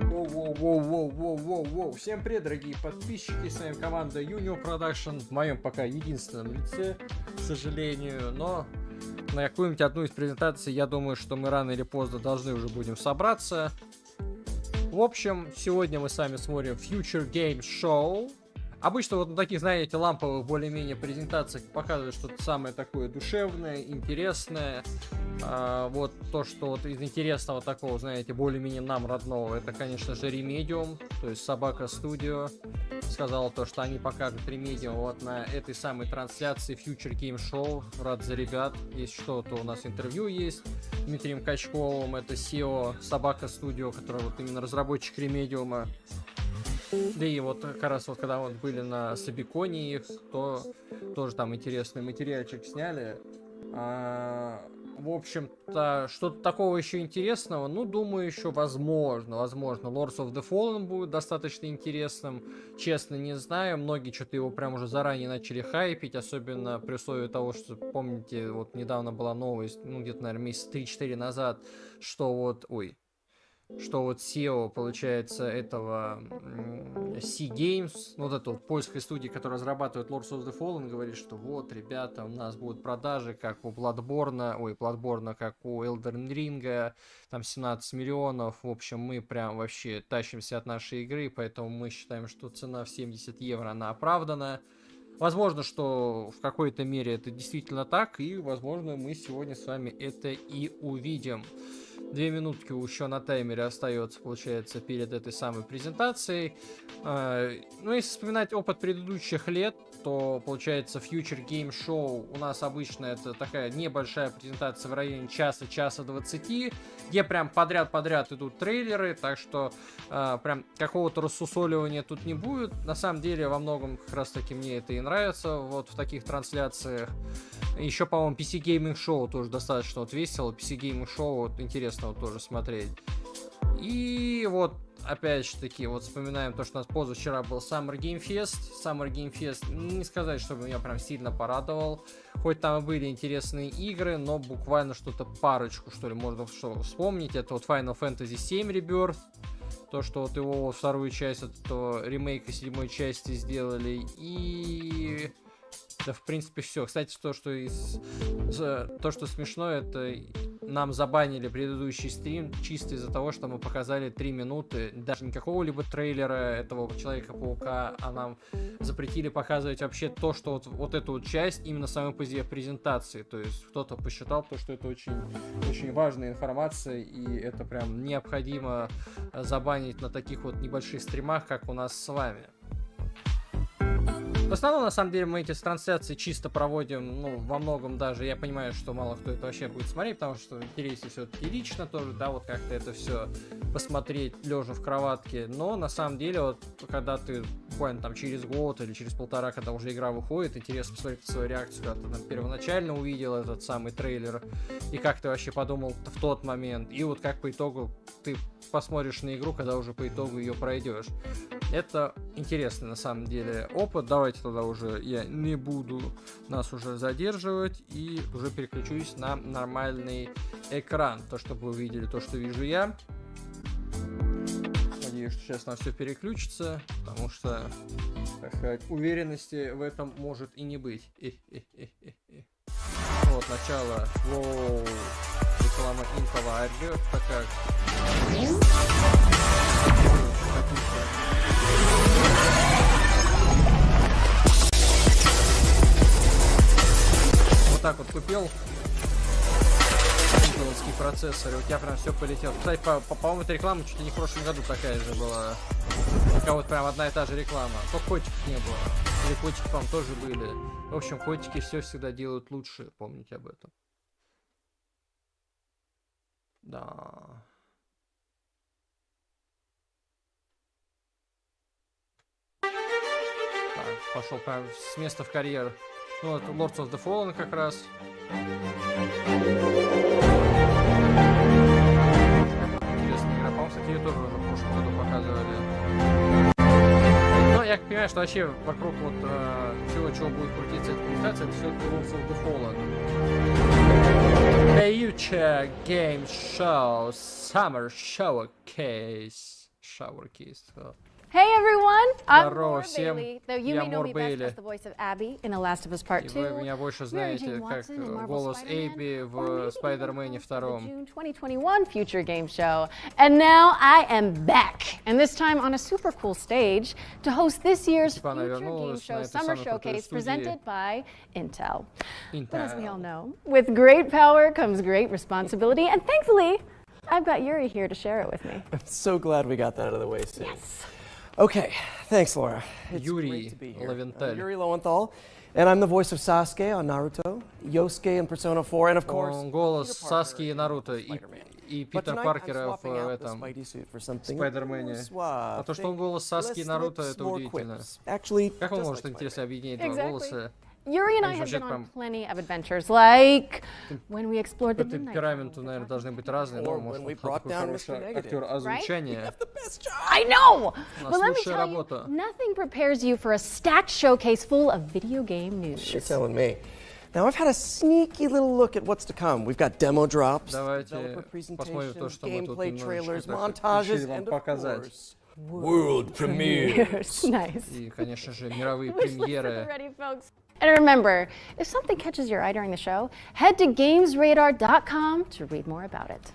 Воу-воу-воу-воу-воу-воу. Всем привет, дорогие подписчики, с вами команда UNIO Production, в моем пока единственном лице, к сожалению, но на какую-нибудь одну из презентаций, я думаю, что мы рано или поздно должны уже будем собраться. В общем, сегодня мы с вами смотрим Future Game Show. Обычно вот на таких, знаете, ламповых более-менее презентациях показывают что-то самое такое душевное, интересное. Вот то, что вот из интересного такого, знаете, более-менее нам родного, это, конечно же, Remedium, то есть Собака Студио. Сказал то, что они покажут Remedium вот на этой самой трансляции Future Game Show. Рад за ребят. Если что-то у нас интервью есть с Дмитрием Качковым, это SEO Собака Студио, который вот именно разработчик Remedium. Да и вот как раз вот когда вот были на Собиконе их, то тоже там интересный материальчик сняли. В общем-то, что-то такого еще интересного, ну, думаю, еще возможно. Lords of the Fallen будет достаточно интересным. Честно, не знаю. Многие что-то его прям уже заранее начали хайпить, особенно при условии того, что, помните, вот недавно была новость, ну, где-то, наверное, месяца 3-4 назад, что вот, SEO, получается, этого Sea Games, вот эта вот польская студия, которая разрабатывает Lords of the Fallen, говорит, что вот, ребята, у нас будут продажи, как у Bloodborne, как у Elden Ring, там 17 миллионов, в общем, мы прям вообще тащимся от нашей игры, поэтому мы считаем, что цена в 70 евро, она оправдана. Возможно, что в какой-то мере это действительно так, и, возможно, мы сегодня с вами это и увидим. 2 минутки еще на таймере остается, получается, перед этой самой презентацией. Ну, если вспоминать опыт предыдущих лет, то, получается, Future Game Show у нас обычно это такая небольшая презентация в районе часа 20, где прям подряд идут трейлеры, так что прям какого-то рассусоливания тут не будет. На самом деле, во многом как раз таки мне это и нравится, вот в таких трансляциях. Еще, по-моему, PC Gaming Show тоже достаточно вот весело, PC Gaming Show вот интересно вот тоже смотреть. И вот, опять же таки, вот вспоминаем то, что у нас позавчера был Summer Game Fest, не сказать, чтобы меня прям сильно порадовал. Хоть там и были интересные игры, но буквально что-то парочку, что ли, можно вспомнить. Это вот Final Fantasy VII Rebirth. То, что вот его вот вторую часть от этого ремейка 7-й части сделали. И... да, в принципе, все. Кстати, то, что смешно, это нам забанили предыдущий стрим чисто из-за того, что мы показали 3 минуты, даже не какого-либо трейлера этого Человека-паука, а нам запретили показывать вообще то, что вот эту вот часть именно самой по себе презентации. То есть кто-то посчитал то, что это очень, очень важная информация, и это прям необходимо забанить на таких вот небольших стримах, как у нас с вами. В основном, на самом деле, мы эти трансляции чисто проводим, ну, во многом даже, я понимаю, что мало кто это вообще будет смотреть, потому что интереснее все-таки лично тоже, да, вот как-то это все посмотреть, лежа в кроватке, но на самом деле, вот, когда ты буквально там через год или через полтора, когда уже игра выходит, интересно посмотреть свою реакцию, когда ты там первоначально увидел этот самый трейлер, и как ты вообще подумал в тот момент, и вот как по итогу ты посмотришь на игру, когда уже по итогу ее пройдешь. Это интересный на самом деле опыт. Давайте тогда уже я не буду нас уже задерживать и уже переключусь на нормальный экран. То, чтобы вы увидели то, что вижу я. Надеюсь, что сейчас на все переключится, потому что, так сказать, уверенности в этом может и не быть. Вот, начало. Воу. Реклама инфовая идет, так как... Вот так вот купил интеловский процессор, и у тебя прям все полетело. Кстати, по-моему, эта реклама чуть ли не в прошлом году такая же была. Только вот прям одна и та же реклама. Только котиков не было. Или котики, по-моему, тоже были. В общем, котики все всегда делают лучше, помните об этом. Да. Так, пошел прям с места в карьер. Ну, вот Lords of the Fallen как раз. Интересная игра. По-моему, кстати, ее тоже уже в прошлом году показывали. Но я понимаю, что вообще вокруг вот всего, чего будет крутиться эта презентация, это все Lords of the Fallen. Future Game Show Summer Showcase. Hey everyone, I'm Здорово More всем, Bailey, though you я may know Мор me best Бейли. as the voice of Abby in The Last of Us Part И 2. вы меня больше знаете как голос Эбби в Спайдермене 2. June 2021 Future Game Show. And now I am back, and this time on a super cool stage to host this year's Future Game Show Summer Showcase presented by Intel. But as we all know, with great power comes great responsibility, and thankfully, I've got Yuri here to share it with me. I'm so glad we got that out of the way soon. Yes. Okay, thanks, Laura. It's Yuri great to be here. Левенталь. Yuri Lowenthal, and I'm the voice of Sasuke on Naruto, Yosuke in Persona 4, and of course, Он голос Саски и Наруто и Питера Паркера в этом Спайдермене. А то, что он голос Саски и Наруто, это удивительно. Как он может, интересно, объединить два голоса? Yuri and I have been on plenty of adventures, like when we explored the Midnight. Темпераменты, наверное, должны быть разные, но может быть такой хороший актер озвучания. I know! But let me tell you, nothing prepares you for a stacked showcase full of video game news. You're telling me. Now I've had a sneaky little look at what's to come. We've got demo drops, developer presentations, gameplay trailers, montages, and of course, world premieres. Nice. И, конечно же, мировые премьеры. And remember, if something catches your eye during the show, head to gamesradar.com to read more about it.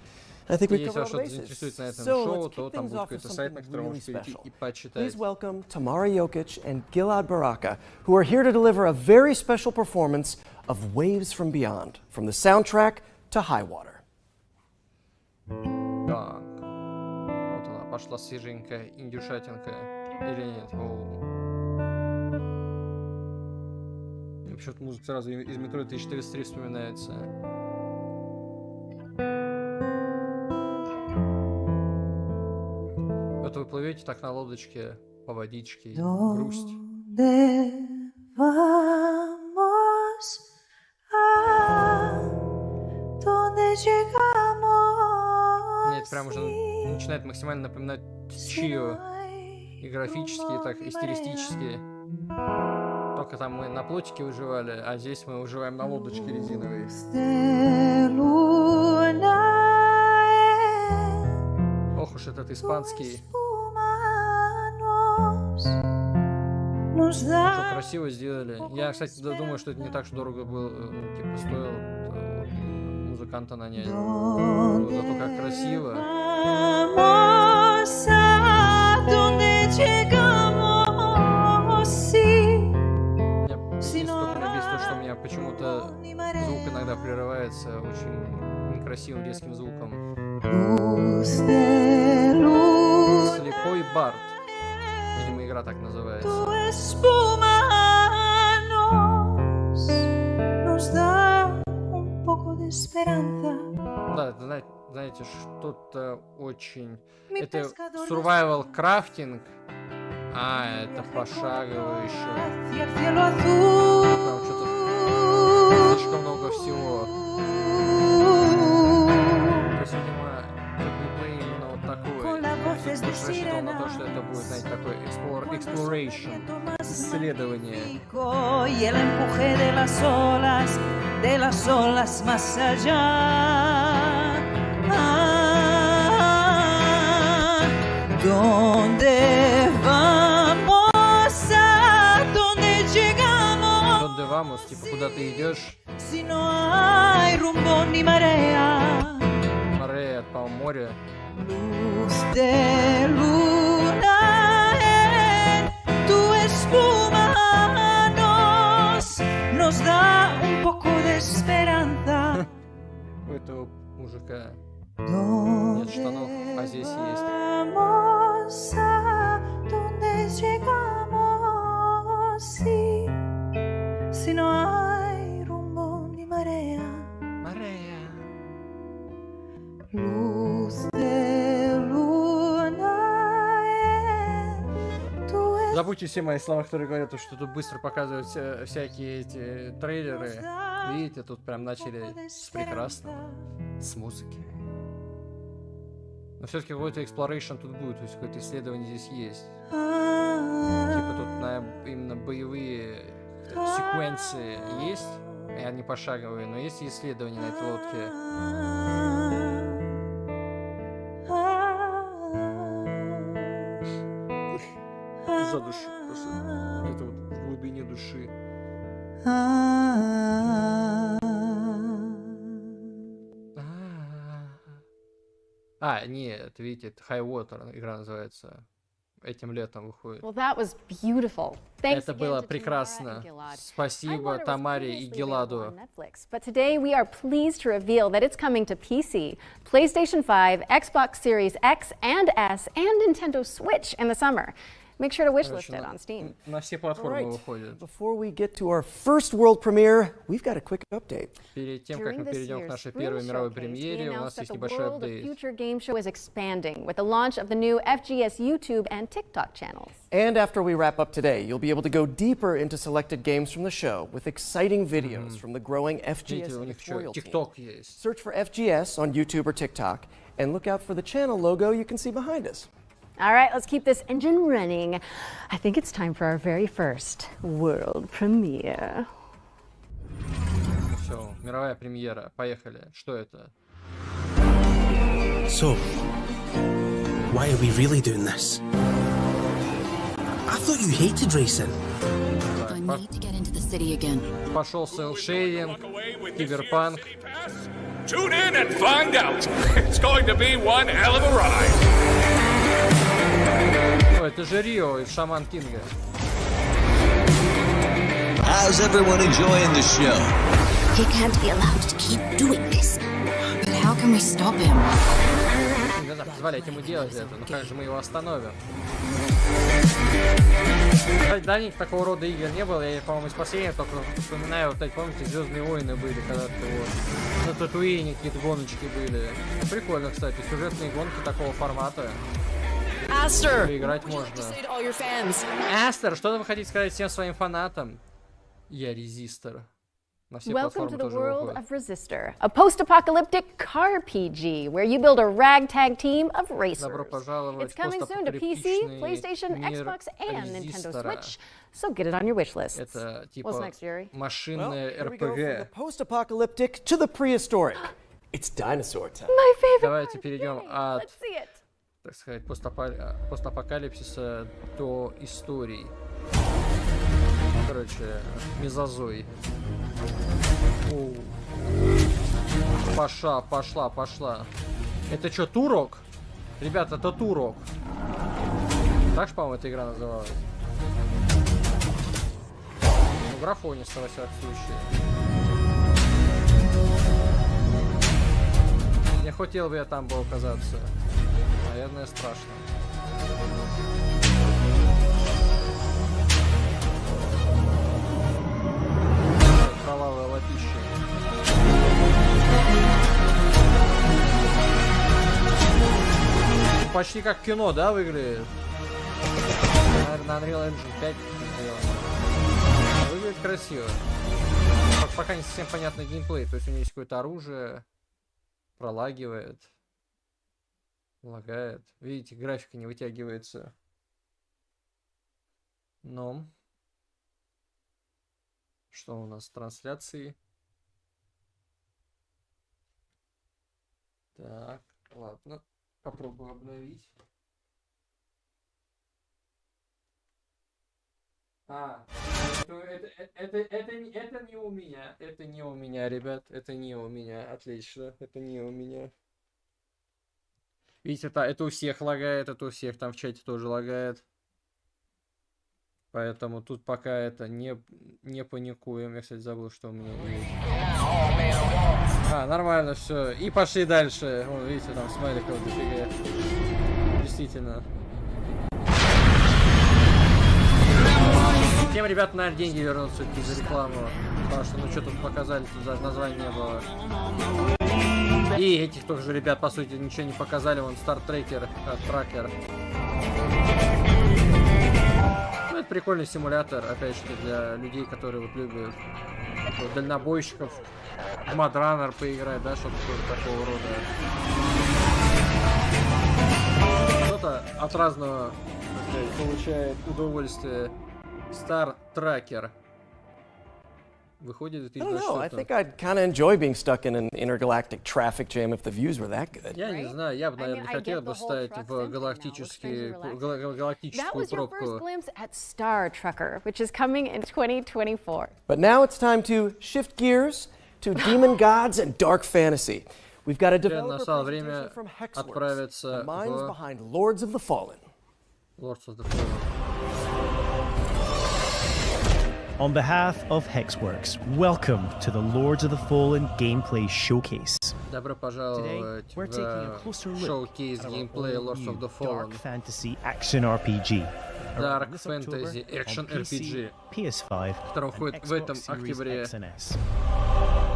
I think we've Если covered вас all the что-то bases. заинтересует на этом So шоу, let's то kick там things будет off with какой-то сайт, на something котором вы really можете перейти special. и почитать. Please welcome Tamara Jokic and Gilad Baraka, who are here to deliver a very special performance of Waves from Beyond, from the soundtrack to Highwater. Так. Вот она, пошла свеженькая индюшатинка. Или нет? Почему-то музыка сразу из метро 1403 вспоминается. Вот вы плывете так на лодочке по водичке, грусть. Мне это прям уже начинает максимально напоминать Чио. И графически, и так, и стилистически. Только там мы на плотике выживали, а здесь мы выживаем на лодочке резиновой. Ох уж этот испанский. Что красиво сделали. Я, кстати, думаю, что это не так, что дорого было, ну, типа, стоило музыканта нанять. Зато как красиво. Что у меня почему-то звук иногда прерывается очень некрасивым резким звуком. Слепой Бард. Видимо, игра так называется. Да, это, знаете, что-то очень... Это survival крафтинг. А, это пошагово еще. Там что-то слишком много всего. То есть, видимо, геймплей именно вот такой. Я рассчитывал на то, что это будет, знаете, такой exploration, исследование. Vamos, типа, куда ты идешь? Морея, по-моему, море. У этого мужика нет штанов, а здесь есть. Si no hay rumbo ni marea, luz de luna, Забудьте все мои слова, которые говорят, что тут быстро показывают всякие эти трейлеры. Видите, тут прям начали с прекрасного, с музыки. Но все-таки какой-то exploration тут будет, то есть какое-то исследование здесь есть. Типа тут именно боевые секвенции есть. И они пошаговые, но есть исследования на этой лодке. За душу, просто где-то вот в глубине души. Нет, видите, это Highwater игра называется. Этим летом выходит. Well, that was beautiful. Это было прекрасно. Спасибо Тамаре и Геладу. But today we are pleased to reveal that it's coming to PC, PlayStation 5, Xbox Series X and S, and Nintendo Switch in the summer. Make sure to wishlist it on Steam. На все платформы выходит. Before we get to our first world premiere, we've got a quick update. Перед тем, как мы перейдем к нашей первой мировой премьере, у нас есть небольшой апдейт. The Future Game Show is expanding with the launch of the new FGS YouTube and TikTok channels. And after we wrap up today, you'll be able to go deeper into selected games from the show with exciting videos from the growing FGS editorial team. Search for FGS on YouTube or TikTok and look out for the channel logo you can see behind us. All right, let's keep this engine running. I think it's time for our very first world premiere. Все, мировая премьера. Поехали. Что это? So, why are we really doing this? I thought you hated racing. I need to get into the city again. Пошел селшейдинг, киберпанк. Tune in and find out. It's going to be one hell of a ride. О, это же Рио из Шаман Кинга. How's everyone enjoying the show? He can't be allowed to keep doing this. But how can we stop him? Нельзя позволять ему делать это, но как же мы его остановим? Кстати, давненько такого рода игр не было, я, по-моему, из последнего только вспоминаю, вот эти, помните, Звездные войны были, когда вот на Татуине какие-то гоночки были. Прикольно, кстати, сюжетные гонки такого формата. Поиграть можно. Астер, что вы хотите сказать всем своим фанатам? Я Resistor. Welcome to the world of Resistor, a post-apocalyptic car PG where you build a ragtag team of racers. It's coming soon to PC, PlayStation, Xbox, and Nintendo Switch, so get it on your wish list. Это типа What's next, Yuri? машинное Here we go from the РПГ. post-apocalyptic to the prehistoric. It's dinosaur time. My favorite. Давайте перейдем от, Let's see it. так сказать, постапокалипсиса до историй. Короче, мезозой. Оу. Пошла. Это что, Турок? Ребята, это Турок. Так же, по-моему, эта игра называлась. Ну, графонисто, во всяком случае. Не хотел бы я там бы оказаться. Наверное, страшно. Кровавое лапище. Почти как кино, да, выглядит? Наверное, Unreal Engine 5 сделано. Выглядит красиво. Пока не совсем понятный геймплей. То есть у него есть какое-то оружие. Пролагивает. Лагает. Видите, графика не вытягивается. Но... Что у нас с трансляцией? Так, ладно. Попробую обновить. Это не у меня. Это не у меня, ребят. Это не у меня. Отлично. Это не у меня. Видите, это у всех лагает. Это у всех там в чате тоже лагает. Поэтому тут пока это не паникуем. Я, кстати, забыл, что у меня есть. Нормально, все. И пошли дальше. Вон, видите, там смайликов дофига. Действительно. Тем ребята, наверное, деньги вернут все-таки за рекламу. Потому что, ну, что тут показали, тут даже названия не было. И этих тоже ребят, по сути, ничего не показали. Вон, Трекер. Ну, это прикольный симулятор, опять же, для людей, которые вот любят вот, дальнобойщиков, в Мадранер поиграть, да, что-то такого рода. Кто-то от разного, так сказать, получает удовольствие. Трекер. Выходит в I don't know. I 2026. think I'd kind of enjoy being stuck in an intergalactic traffic jam if the views were that good. Я не знаю, я бы, наверное, I хотел get бы the whole встать truck в thing, галактическую That was your first пробку. glimpse at Star Trucker, which is coming in 2024. But now it's time to shift gears to demon gods and dark fantasy. We've got a developer настало presentation время from Hexworks, отправиться the minds в behind Lords of the Fallen. Lords of the Fallen. On behalf of Hexworks, welcome to the Lords of the Fallen gameplay showcase. Добро Today, пожаловать we're taking a в closer look шоу-кейс at our геймплея Lords all-new of the Fallen. dark fantasy action RPG. Dark This Fantasy October Action on PC, RPG, PS5, который and выходит в Xbox этом Series октябре. X and S.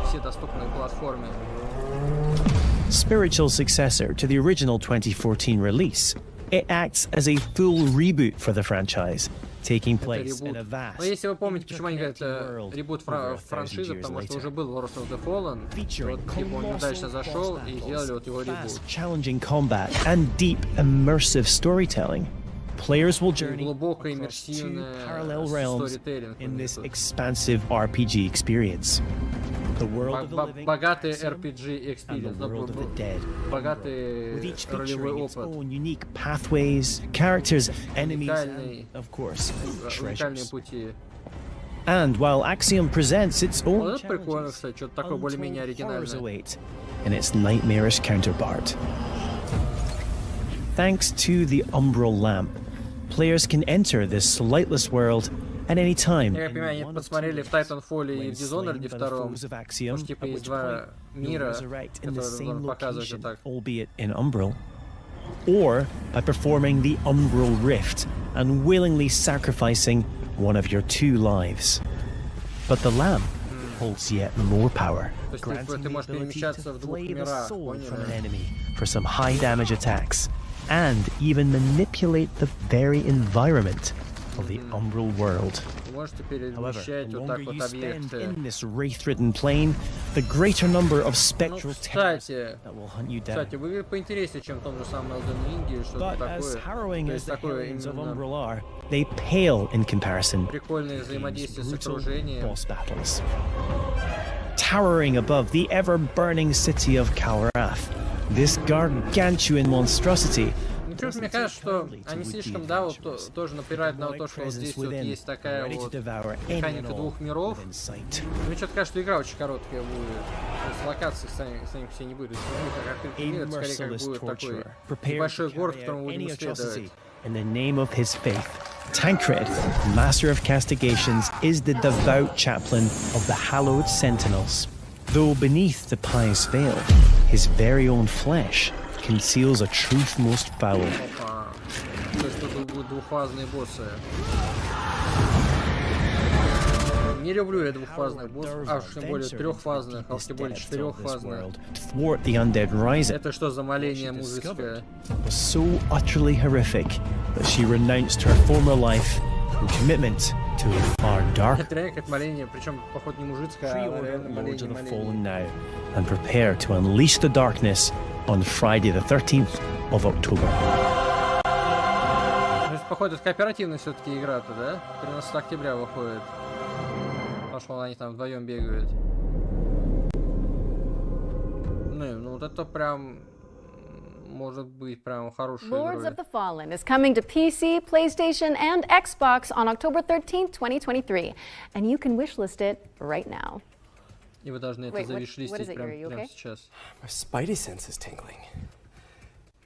Все доступные платформы. Spiritual successor to the original 2014 release, it acts as a full reboot for the franchise, taking place in a vast, Но если вы помните, почему они говорят interconnected world ребут over 1000 франшизы, years потому что later. уже был Lords of the Fallen, Featuring вот типа он удачно colossal зашел boss и battles, сделали вот его ребут. fast, challenging combat, and deep immersive storytelling. Players will journey Глубокое across two иммерсивное parallel realms сторителлинг. in this expansive RPG experience. The world of the living, Богатый Axiom, RPG and experience, the world of the dead. богатый With each ролевой featuring its опыт, own unique pathways, characters, enemies, уникальные, and, of course, уникальные treasures. пути. And while Axiom presents its own Вот это прикольно, challenges, кстати, что-то такое более-менее untold horrors оригинальное. await in its nightmarish counterpart. Thanks to the Umbral Lamp, players can enter this lightless world at any time. Я как понимаю, они посмотрели в Titanfall и в Dishonored When slain by the втором, foes of потому Axiom, что типа at есть which два point you'll мира, resurrect in the которые same можно показывать location, вот так. albeit in Umbral, or by performing the Umbral Rift and willingly sacrificing one of your two lives. But the lamp holds yet more power, То есть granting ты the можешь ability перемещаться to в двух flay the мирах, soul from an поняли? enemy for some high damage attacks, and even manipulate the very environment of the Umbral world. Вы можете However, перемещать the вот longer так вот you spend объекты. in this wraith-ridden plane, the greater number of Ну, spectral terrors кстати, that will hunt you down. кстати, выглядит поинтереснее, чем в том же самом Elden Ring или что-то But as такое. harrowing То as есть the такое hellions of именно Umbral are, they pale in comparison прикольное to взаимодействие с these brutal окружением. boss battles. Towering above the ever-burning city of Calrath, this gargantuan monstrosity Ну, что-то мне кажется, что они слишком, да, вот тоже напирают на то, что вот здесь вот есть такая вот механика двух миров. Мне что-то кажется, что игра очень короткая будет. То есть локации сами по себе не будет. Как открытый мир, это скорее как будет такой небольшой город, которому мы будем исследовать. In the name of his faith, Tancred, Master of Castigations, is the devout chaplain of the hallowed Sentinels. Though beneath the pious veil, his very own flesh conceals a truth most foul. Опа. То есть тут будут двухфазные боссы. Не люблю я двухфазных боссов, а уж тем более трехфазных, а уж тем более четырехфазных. Thwart the undead rising Это что за моление мужицкое? was so utterly horrific that she renounced her former life and commitment to a far darker. Это реально как моление, причем, походу, не мужицкое, а Pre-order реально Lords of the моление. Fallen now and prepare to unleash the darkness on Friday the 13th of October. То есть, походу, это кооперативная все-таки игра-то, да? 13 октября выходит. Пошел, они там вдвоем бегают. Ну вот это прям может быть прям хорошая Lords игра. of the Fallen is coming to PC, PlayStation, and Xbox on October 13th, 2023. And you can wishlist it right now. И вы должны это Wait, what is завишлистить it, прям, Yuri? You прямо okay? сейчас. My spidey sense is tingling.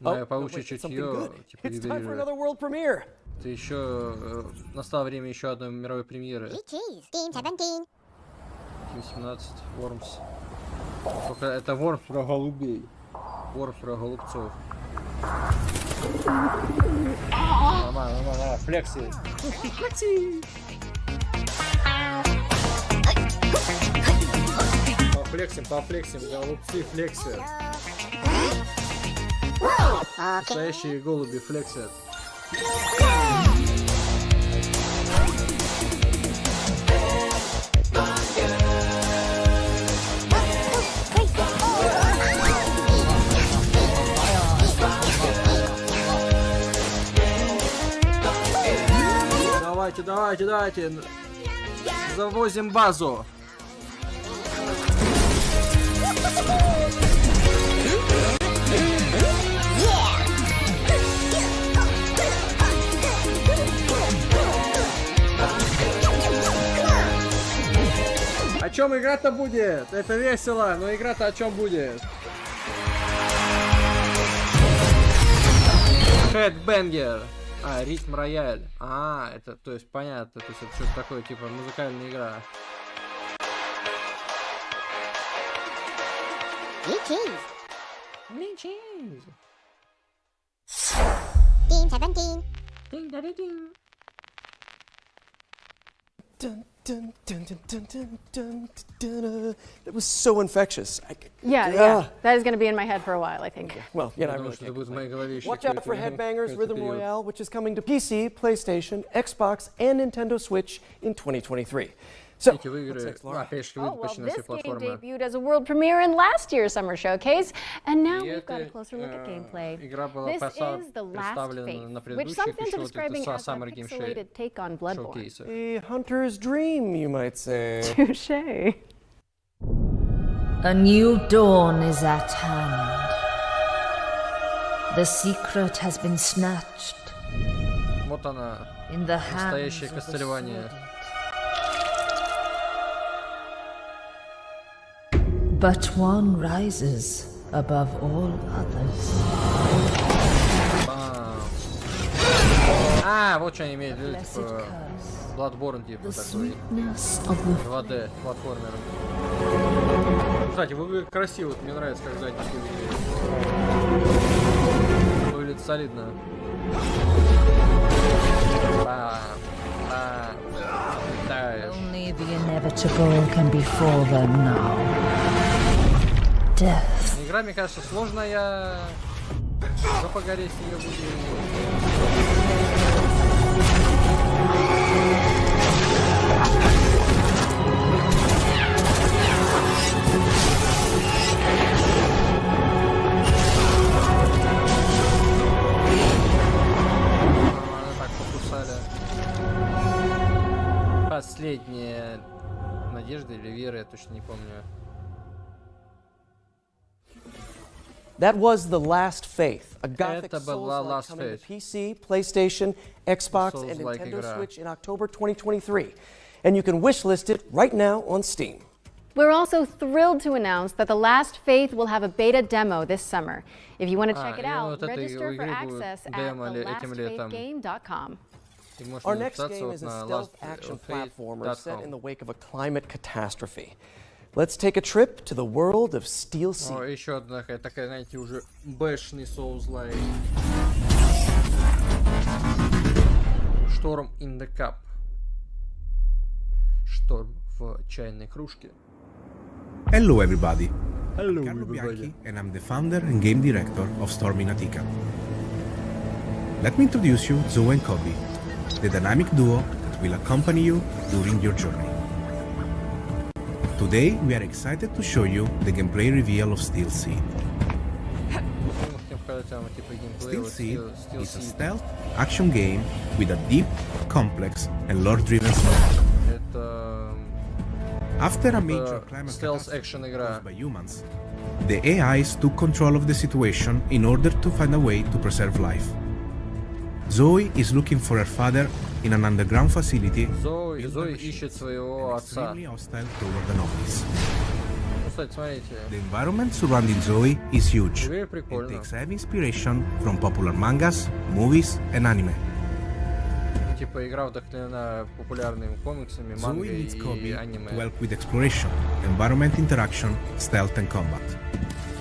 Мое no, паучье wait, it's something чутье good. типа It's time for вибрирует. another world premiere. Это еще настало время еще одной мировой премьеры. Team 17. Team 17, Worms. Только это Worms про голубей. Worms про голубцов. Нормально, флекси. Флекси. Пофлексим, голубцы флексят. Настоящие голуби флексят. Давайте. Завозим базу. чем игра-то будет? Это весело, но игра-то о чем будет? Headbanger. Ритм Royale. Это, то есть, понятно, то есть это что-то такое, типа, музыкальная игра. Ding 17. Ding, da, da, ding. Dun, dun, dun, dun, dun, dun, dun, dun, dun. It was so infectious. Yeah. That is going to be in my head for a while, I think. Well, I really can't complain. Watch out for Headbangers Rhythm Royale, which is coming to PC, PlayStation, Xbox, and Nintendo Switch in 2023. So, what's next, Laura? This game debuted as a world premiere in last year's summer showcase, and now we've got a closer look at gameplay. This is the last Faith, which some fans are describing as a pixelated take on Bloodborne. A hunter's dream, you might say. Touché. A new dawn is at hand. The secret has been snatched. Вот она, in the настоящее костылевание. But one rises above all others. Вот что они имеют в виду, типа Bloodborne, типа такой 2D платформер. Кстати, выглядит красиво, мне нравится, как задник выглядит. Выглядит солидно. Only the inevitable can befall them now. Death. Игра, мне кажется, сложная. Но погореть ее будет. Так покусали. Последняя надежда или вера, я точно не помню. That was The Last Faith, a gothic Souls-like coming to PC, PlayStation, Xbox, and Nintendo Switch in October 2023. And you can wishlist it right now on Steam. We're also thrilled to announce that The Last Faith will have a beta demo this summer. If you want to check it out, register for access at thelastfaithgame.com. Our next game is a stealth action platformer set in the wake of a climate catastrophe. Let's take a trip to the world of Steel Sea. Еще одна такая, знаете, уже бэшный Souls-like. Storm in the Cup. Шторм в чайной кружке. Hello everybody. Hello everybody. And I'm the founder and game director of Storm in Attica. Let me introduce you Zoe and Kobe, the dynamic duo that will accompany you during your journey. Today, we are excited to show you the gameplay reveal of Steel Sea. Steel Sea is a stealth action game with a deep, complex, and lore-driven story. After a major climate catastrophe caused by humans, the AIs took control of the situation in order to find a way to preserve life. Zoe is looking for her father in an underground facility. Zoe ищет своего отца. Кстати, смотрите. The environment surrounding Zoe is huge. It takes heavy inspiration from popular mangas, movies, and anime. Типа игра вдохновлена популярными комиксами, мангой и аниме. To help with exploration, environment interaction, stealth, and combat.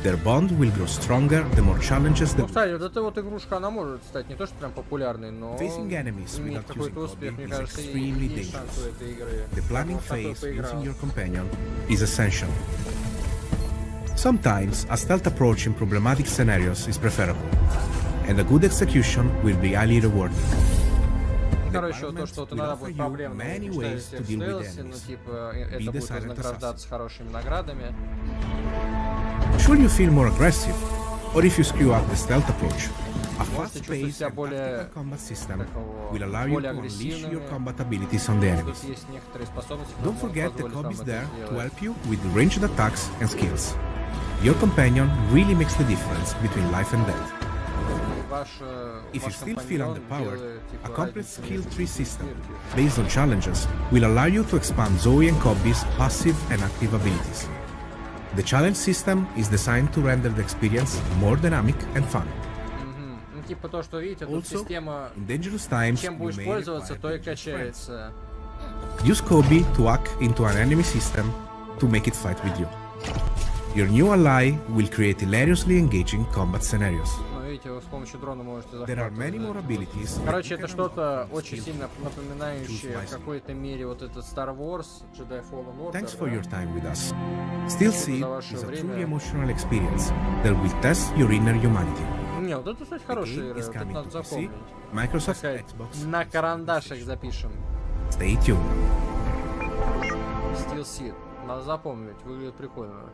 Their bond will grow stronger the more challenges they. Ну, кстати, вот эта вот игрушка, она может стать не то что прям популярной, но иметь какой-то успех, мне кажется, и есть шанс у этой игры. The planning phase using your companion is essential. Sometimes a stealth approach in problematic scenarios is preferable, and a good execution will be highly rewarding. Короче, вот то, что вот иногда будет проблемно, если в стелсе, ну типа, это будет вознаграждаться хорошими наградами. Should you feel more aggressive, or if you screw up the stealth approach, a fast-paced and tactical combat system will allow you to unleash your combat abilities on the enemies. Don't forget the Kobe is there to help you with ranged attacks and skills. Your companion really makes the difference between life and death. If you still feel underpowered, a complete skill tree system based on challenges will allow you to expand Zoe and Cobby's passive and active abilities. The challenge system is designed to render the experience more dynamic and fun. Типа то, что видите, тут Also, система, in dangerous times, чем you будешь may пользоваться, require то и dangerous качается. friends. Use Cobby to hack into an enemy system to make it fight with you. Your new ally will create hilariously engaging combat scenarios. Ну, видите, вы с помощью дрона можете There are many more abilities. Короче, это что-то очень сильно напоминающее в какой-то мере вот этот Star Wars, Jedi Fallen Order. Thanks for your time with us. Still Seed is a truly emotional experience that will test your inner humanity. Не, вот это, кстати, хорошая игра, это надо запомнить. Microsoft Такая, Xbox. на карандашик запишем. Stay tuned. Steel Seed. Надо запомнить, выглядит прикольно.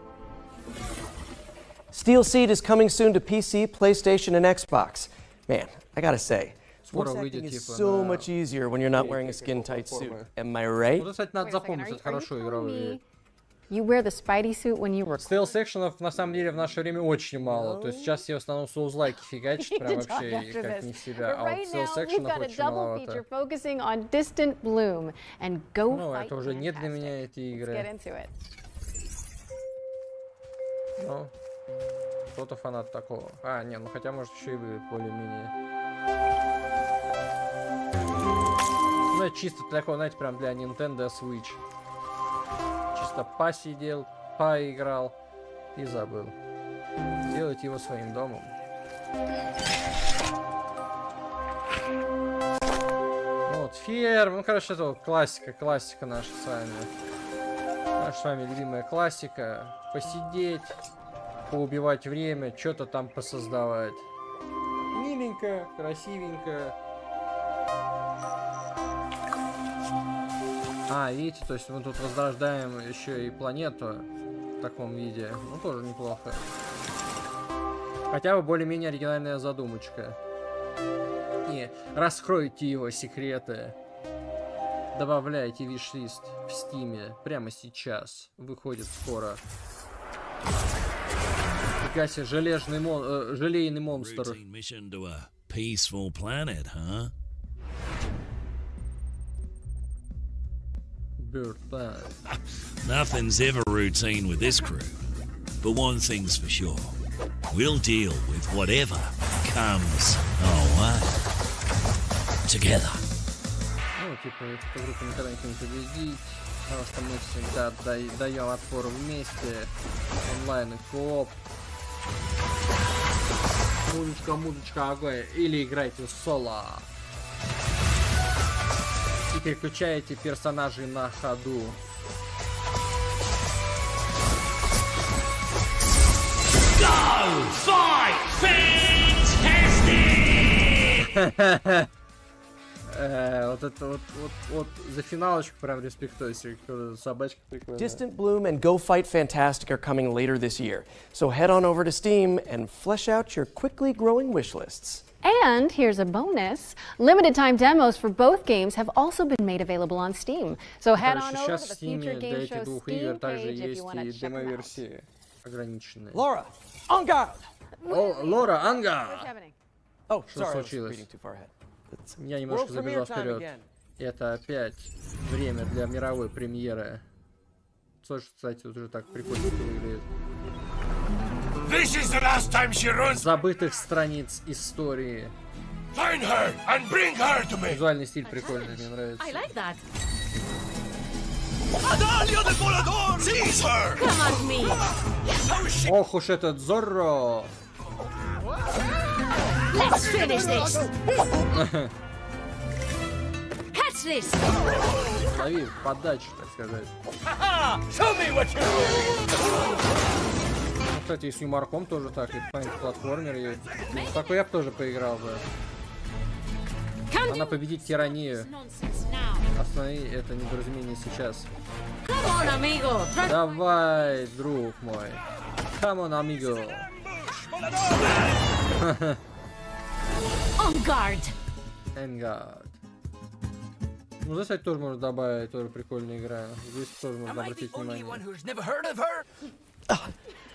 Steel Seed is coming soon to PC, PlayStation, and Xbox. Man, I gotta say, voice acting is so much easier when you're not wearing a skin-tight suit. Am I right? Вот, кстати, надо запомнить, это хорошо игровые. You wear the Spidey suit when you record. Стелс-экшенов на самом деле в наше время очень мало. То есть сейчас все в основном соузлайки фигачат, прям вообще как не в себя. А вот стелс-экшенов очень маловато. Ну, это уже не для меня эти игры. Ну, кто-то фанат такого. А, не, ну хотя может еще и вы более-менее. Ну, это чисто такого, знаете, прям для Nintendo Switch. Чисто посидел, поиграл и забыл. Сделать его своим домом. Вот, ферм. Ну, короче, это вот классика наша с вами. Наша с вами любимая классика. Посидеть, поубивать время, что-то там посоздавать. Миленько, красивенько. А, видите, то есть мы тут возрождаем еще и планету в таком виде. Ну, тоже неплохо. Хотя бы более-менее оригинальная задумочка. И раскройте его секреты. Добавляйте виш-лист в Стиме прямо сейчас. Выходит скоро. Фига себе, желейный монстр. Nothing's ever routine with this crew. But one thing's for sure. We'll deal with whatever comes our way. Together. Ну, типа, эту группу никогда не победить. Потому что мы всегда даем отпор вместе. Онлайн и кооп. Музычка, огонь. Или играйте соло. И переключаете персонажей на ходу. Go! Fight! Fantastic! Вот за финалочку прям респектуйся. Собачка прикольная. Distant Bloom and Go Fight Fantastic are coming later this year. So head on over to Steam and flesh out your quickly growing wish lists. And here's a bonus. Limited time demos for both games have also been made available on Steam. So head on over to the Future Game Show Steam page if you want to check them out. Laura, on guard! Лора, ангар! Oh, Что sorry, I was случилось? reading too far ahead. Я немножко забежал вперед. Это опять время для мировой премьеры. Слушай, кстати, уже так прикольно выглядит. This is the last time she runs. Забытых страниц истории. Find her and bring her to me. Визуальный стиль прикольный, мне нравится. I like that. Seize her. Come at me. Ох уж этот Зорро! Let's finish this. Catch this. Лови подачу, так сказать. Show me what you do. Ну, кстати, и с юморком тоже так, и платформер есть. В такой я бы тоже поиграл бы. Она победит тиранию. Останови это недоразумение сейчас. Come on, amigo. Давай, друг мой. Come on, amigo. On guard. Vanguard. Ну, здесь, кстати, тоже можно добавить, тоже прикольная игра. Здесь тоже можно обратить внимание.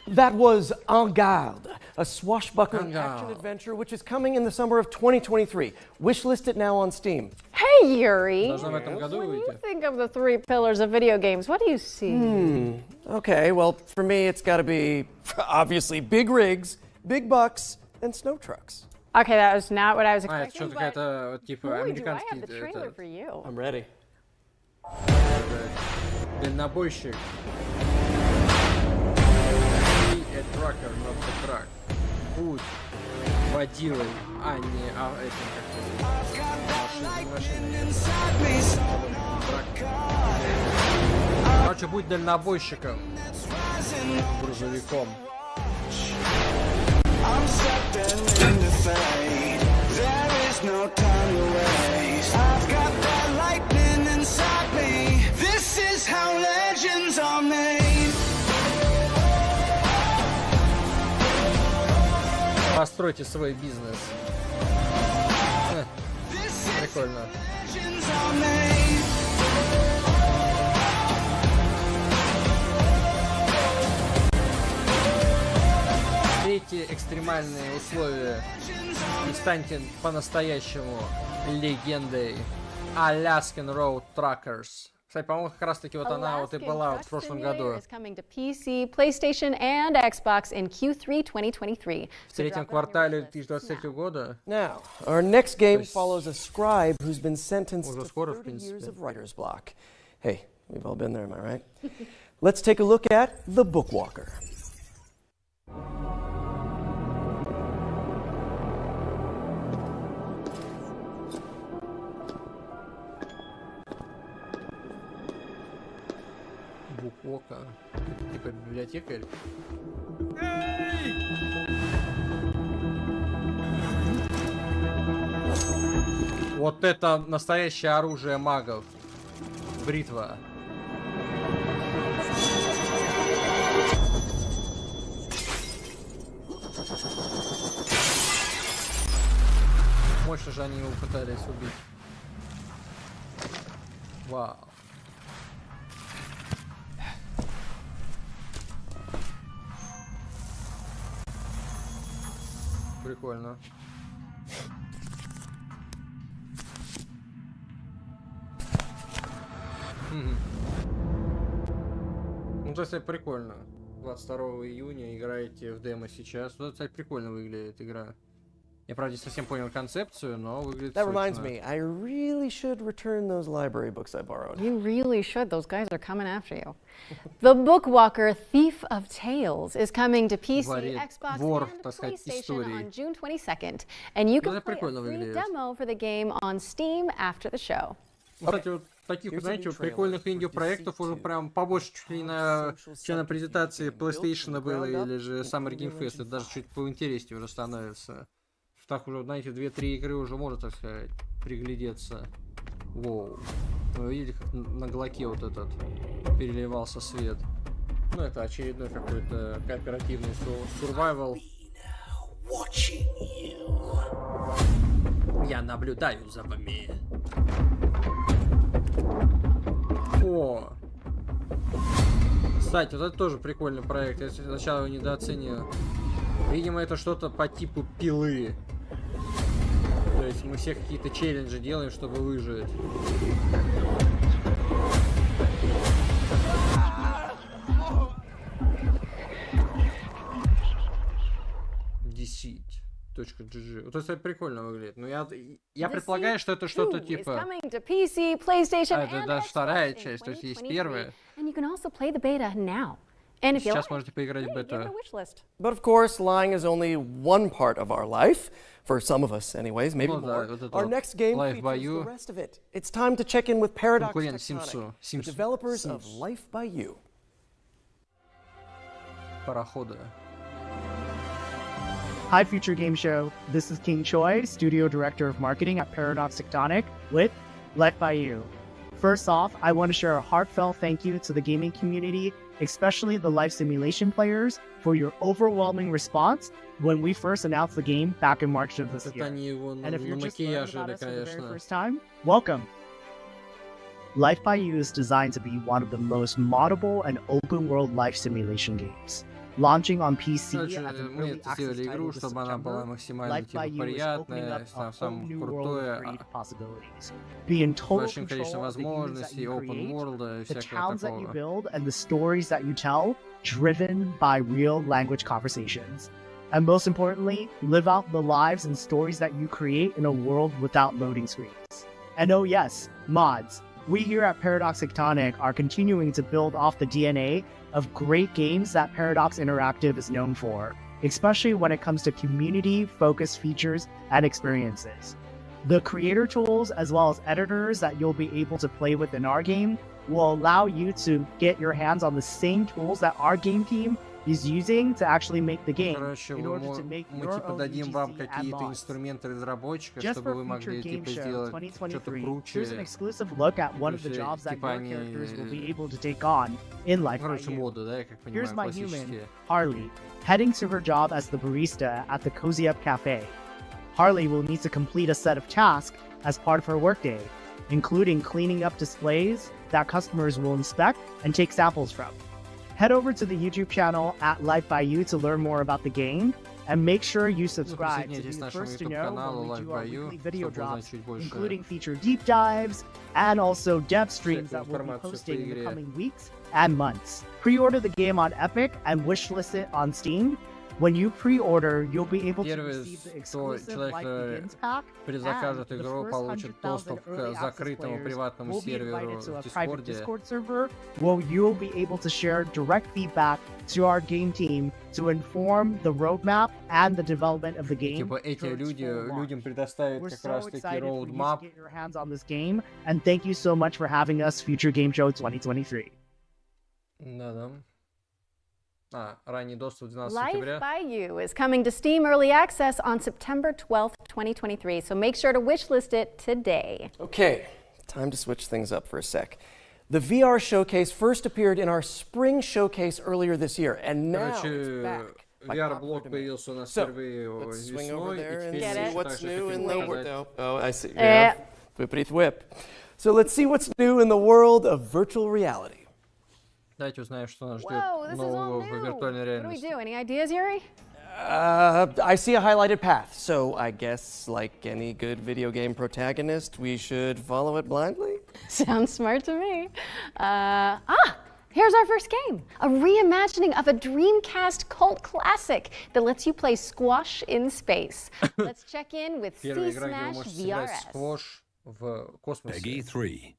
That was En Garde, a swashbuckling action-adventure which is coming in the summer of 2023. Wishlist it now on Steam. Hey, Yuri! When you think of the three pillars of video games, what do you see? Okay, well, for me, it's gotta be, obviously, big rigs, big bucks, and snow trucks. Okay, that was not what I was expecting, but boy, do I have the trailer for you. I'm ready. Дальнобойщик. A trucker, not a truck. Путь водилой, а не этим как-то. Короче, будь дальнобойщиком. Грузовиком. Постройте свой бизнес. Прикольно. Третьи экстремальные условия. И станьте по-настоящему легендой. Alaskan Road Truckers. Кстати, по-моему, как раз таки вот она вот и была вот в прошлом году. В третьем квартале 2023 года. Now, our next game follows a scribe who's been sentenced to 30 years of writer's block. Hey, we've all been there, am I right? Let's take a look at The Bookwalker. Буквока. Типа библиотекарь. Вот это настоящее оружие магов. Бритва. Мощно же они его пытались убить. Вау. Прикольно. Ну, то есть прикольно. 22 июня играете в демо сейчас. Ну, это, прикольно выглядит игра. Я, правда, не совсем понял концепцию, но выглядит That reminds me, I really should return those library books I borrowed. You really should. Those guys are coming after you. The Bookwalker Thief of Tales is coming to PC, Xbox, and PlayStation on June 22nd. And you can play a free demo for the game on Steam after the show. Кстати, вот таких, знаете, вот прикольных инди-проектов уже прям побольше чуть ли чем на презентации PlayStation было или же Summer Game Fest. Это даже чуть поинтереснее уже становится. Так уже, знаете, 2-3 игры уже можно, так сказать, приглядеться. Воу. Вы видите, как на глоке вот этот переливался свет. Ну, это очередной какой-то кооперативный survival. Я наблюдаю за вами. О! Кстати, вот это тоже прикольный проект. Я сначала его недооценил. Видимо, это что-то по типу пилы. То есть мы все какие-то челленджи делаем, чтобы выжить. Deceit.gg. Вот это прикольно выглядит. Но я предполагаю, что это что-то типа... это даже вторая часть, то есть есть первая. Сейчас можете поиграть в бета. But of course, lying is only one part of our life. For some of us, anyways, maybe more. Our next game features the rest of it. It's time to check in with Paradox Tectonic, the developers of Life by You. Пароходы. Hi, Future Game Show. This is King Choi, Studio Director of Marketing at Paradox Tectonic with Life by You. First off, I want to share a heartfelt thank you to the gaming community, especially the life simulation players, for your overwhelming response when we first announced the game back in March of this year. And if you're just learning about us for the very first time, welcome! Life by You is designed to be one of the most moddable and open-world life simulation games. launching on PC Короче, as an мы early access тестировали title игру, this чтобы она была September. максимально Life by типа You is opening приятная, up a whole самое new world of крутое, creative possibilities. Be in total большим количеством control of the games that возможностей, you open create, world и the всякого towns that you такого. build, and the stories that you tell, driven by real language conversations. And most importantly, live out the lives and stories that you create in a world without loading screens. And oh yes, mods. We here at Paradox Tectonic are continuing to build off the DNA of great games that Paradox Interactive is known for, especially when it comes to community-focused features and experiences. The creator tools, as well as editors that you'll be able to play with in our game, will allow you to get your hands on the same tools that our game team is using to actually make the game. Короче, in order to make мы your типа own дадим вам UGC and какие-то mods. инструменты разработчика, Just чтобы for вы могли Future Game типа Show сделать что-то 2023, круче. here's an exclusive look at one of the Слушай, jobs that типа your они, characters will be able to take on in Life by короче, You. моды, да, я как Here's понимаю, my human, классические. Harley, heading to her job as the barista at the Cozy Up Cafe. Harley will need to complete a set of tasks as part of her workday, including cleaning up displays that customers will inspect and take samples from. Head over to the YouTube channel at Life by You to learn more about the game, and make sure you subscribe to be the first to know when we do our weekly video drops, including feature deep dives, and also dev streams that we'll be posting in the coming weeks and months. Pre-order the game on Epic and wishlist it on Steam. When you pre-order, you'll be able to receive the exclusive Life Begins pack, предзакажет and the игру, first получит 100,000 доступ early к access закрытому players приватному will be серверу invited to в a private Discordе. Discord server where you'll be able to share direct feedback to our game team to inform the roadmap and the development of the game. Типа эти to its люди, full launch. людям предоставят We're как so раз таки excited for you to roadmap. get your hands on this game, and thank you so much for having us, Future Game Show 2023. Да. Ранний доступ 12 Life сентября. by You is coming to Steam Early Access on September 12th, 2023, so make sure to wishlist it today. Okay, time to switch things up for a sec. The VR showcase first appeared in our spring showcase earlier this year, and now it's back. VR-блок появился у нас впервые Let's swing over весной, there и and теперь see мы what's также new in хотим the показать. world. Oh, I see. Yeah. Whippity whip. So let's see what's new in the world of virtual reality. Давайте узнаем, что нас ждет Whoa, this is all нового в new. виртуальной What do we реальности. do? Any ideas, Yuri? I see a highlighted path, so I guess, like any good video game protagonist, we should follow it blindly? Sounds smart to me. Here's our first game. A reimagining of a Dreamcast cult classic that lets you play squash in space. Let's check in with Первая игра, где вы C-Smash можете сыграть VRS. сквош в космосе. Peggy 3.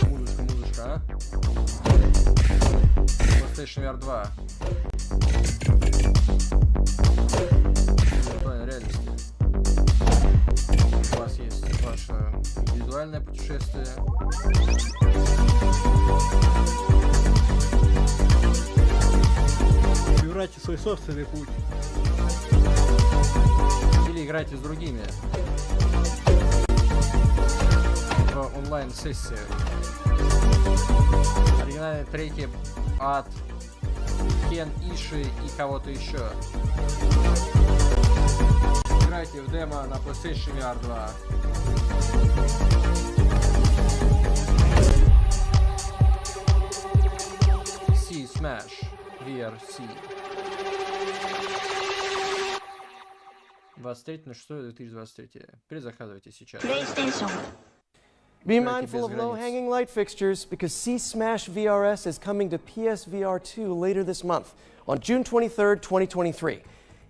Музычка. PlayStation VR 2. Виртуальной реальности. У вас есть ваше индивидуальное путешествие. Выбирайте свой собственный путь. Или играйте с другими в онлайн-сессии. Оригинальные треки от Кен Иши и кого-то еще. Играйте в демо на PlayStation VR 2. C-Smash VRC. 23.06.2023. Перезаказывайте сейчас. Be mindful of low-hanging light fixtures because C-Smash VRS is coming to PSVR 2 later this month on June 23rd, 2023.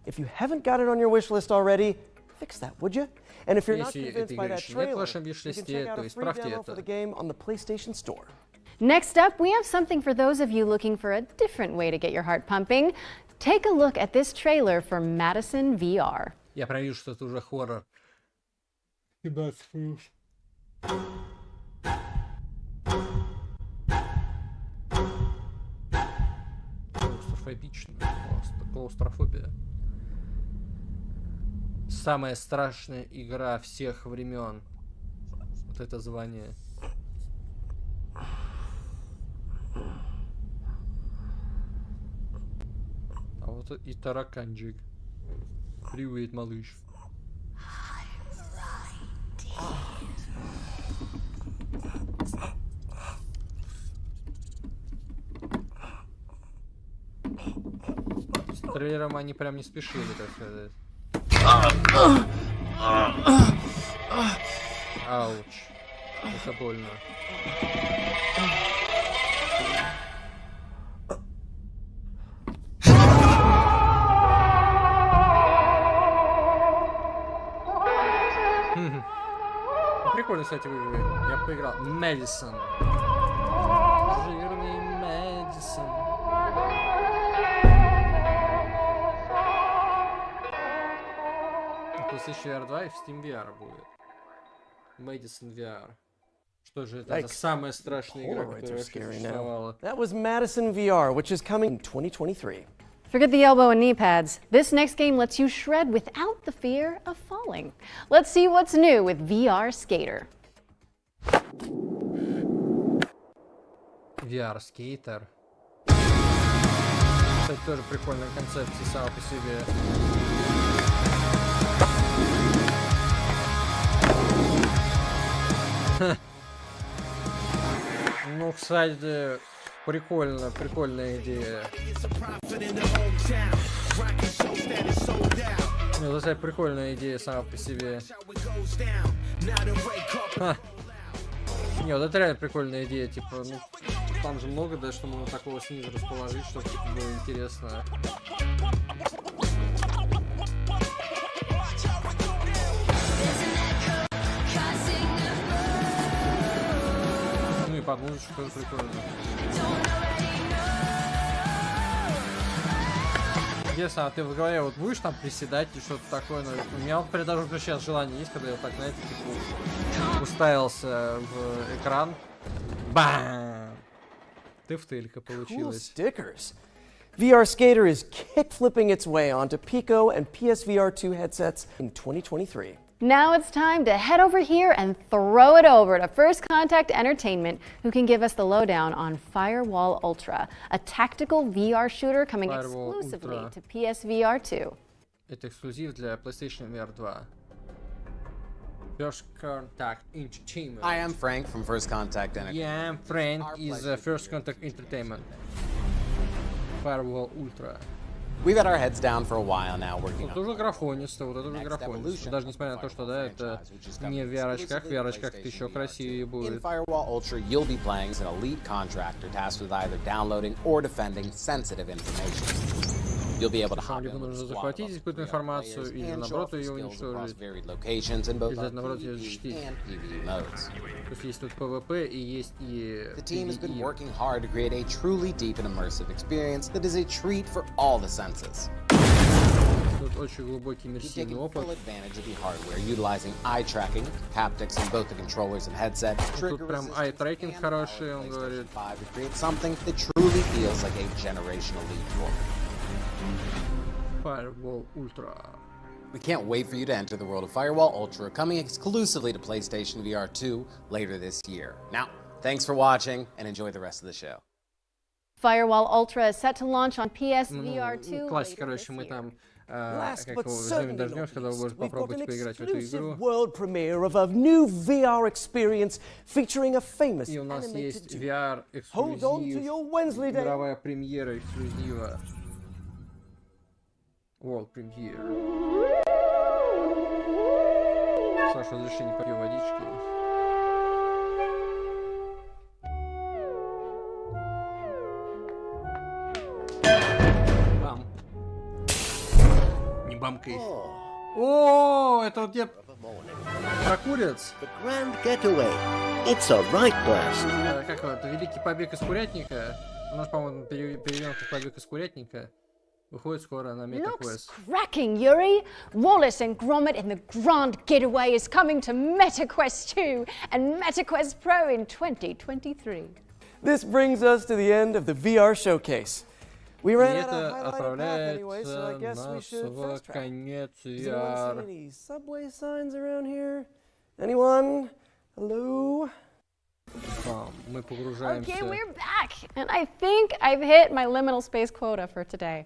If you haven't got it on your wish list already, fix that, would you? And if you're not convinced by that trailer, you can check out a free demo for the game on the PlayStation Store. Next up, we have something for those of you looking for a different way to get your heart pumping. Take a look at this trailer for Madison VR. Я прям что это уже хоррор. Клаустрофобично. Клаустрофобия. Самая страшная игра всех времен. Вот это звание. А вот и тараканчик. Привет, малыш. трейлером они прям не спешили, так сказать. Ауч. Это больно. Прикольно, кстати, выигрывает. Я поиграл. Madison. Жирный Madison. PlayStation VR 2 и в Steam VR будет. Madison VR. Что же это за самая страшная игра, которая существовала? That was Madison VR, which is coming in 2023. Forget the elbow and knee pads. This next game lets you shred without the fear of falling. Let's see what's new with VRSkater. VRSkater. Кстати, тоже прикольная концепция сама по себе. Ну, кстати, прикольная идея. Ну, это прикольная идея сама по себе. Не, вот это реально прикольная идея, типа, ну, там же много, да, что можно такого снизу расположить, чтобы типа, было интересно. Ну и под музычку тоже прикольно. Интересно, а ты в голове вот будешь там приседать и что-то такое? Но у меня вот даже уже сейчас желание есть, когда я так, знаете, типа уставился в экран. Бам! Тыфтелька получилась. Cool stickers. VRSkater is kick-flipping its way onto Pico and PSVR 2 headsets in 2023. Now it's time to head over here and throw it over to First Contact Entertainment, who can give us the lowdown on Firewall Ultra, a tactical VR shooter coming exclusively to PSVR 2. Это эксклюзив для PlayStation VR 2. First Contact Entertainment. Hi, I'm Frank from First Contact Entertainment. Yeah, I'm Frank is First Contact Entertainment. Firewall Ultra. We've had our heads down for a while now working on уже графонисто, вот это уже графонисто. Даже несмотря на то, что да, это не в VR-очках, в VR-очках это еще красивее будет. In Firewall Ultra, you'll be playing as an elite contractor tasked with either downloading or defending sensitive information. You'll be able to hop in with a squad of players and show off your skills across varied locations in both PvE and PvE modes. The team has been working hard to create a truly deep and immersive experience that is a treat for all the senses. You're taking full advantage of the hardware, utilizing eye tracking, haptics in both the controllers and headset, trigger resistance, and PlayStation 5 to create something that truly feels like a generational leap forward. Firewall Ultra. We can't wait for you to enter the world of Firewall Ultra, coming exclusively to PlayStation VR 2 later this year. Now, thanks for watching and enjoy the rest of the show. Firewall Ultra is set to launch on PSVR 2 Классика, later this короче, мы year. там Last как but его certainly дождемся, когда вы можете попробовать поиграть в эту игру. World premiere of a new VR experience featuring a famous И у нас есть VR Hold on to your Wednesday эксклюзив, day. мировая премьера эксклюзива. World Premiere. С вашего разрешения попью водички. Бам. Не бамкай. О, это вот где прокурец. The Grand Getaway. It's a right blast. Как это? Великий побег из курятника. У нас, по-моему, переведен как побег из курятника. Выходит скоро на MetaQuest. Looks cracking, Yuri! Wallace and Gromit in the Grand Getaway is coming to MetaQuest 2 and MetaQuest Pro in 2023. This brings us to the end of the VR showcase. We ran out of это highlighted path отправляет anyway, so I guess we should в fast track. конец Does anyone VR. see any subway signs around here? Anyone? Hello? Мы погружаемся. Okay, we're back, and I think I've hit my liminal space quota for today.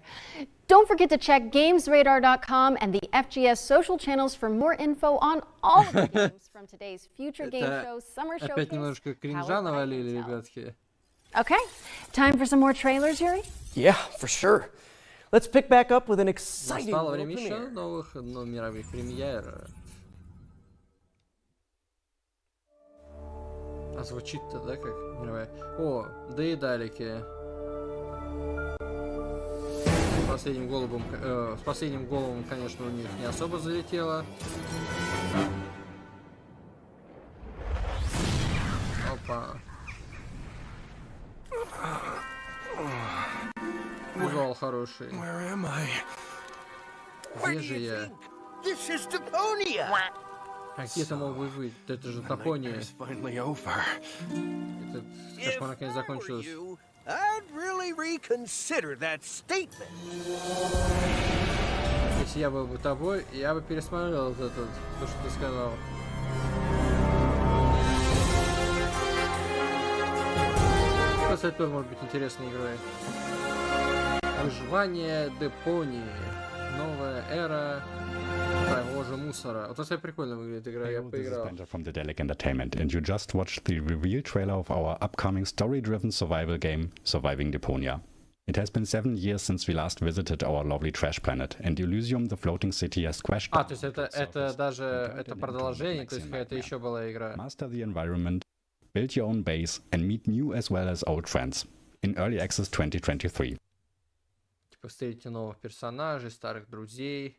Don't forget to check GamesRadar.com and the FGS social channels for more info on all of the games from today's Future Game Show Summer Showcase. Опять немножко кринжа навалили, ребятки. Okay, time for some more trailers, Yuri? Yeah, for sure. Let's pick back up with an exciting Настало world время еще premiere. новых мировых премьер. А звучит-то, да, как мировая? О, да и далеки. С последним голубом, конечно, у них не особо залетело. Опа. Визуал хороший. Где же я? This is Deponia. А где это мог быть? Это же Deponia. Это кошмар наконец закончилось. I'd really reconsider that statement. Если я был бы тобой, я бы пересмотрел вот это, то, что ты сказал. Кстати, тоже может быть интересной игрой. Выживание Депонии. Новая эра того мусора. Вот это прикольно выглядит игра, я поиграл. From the Delic Entertainment, and you just watched the reveal trailer of our upcoming story-driven survival game, Surviving Deponia. It has been 7 years since we last visited our lovely trash planet, and Elysium, the floating city, has crashed. То есть это даже это продолжение, то есть это еще была игра. Master the environment, build your own base, and meet new as well as old friends. In early access 2023. Типа встретите новых персонажей, старых друзей,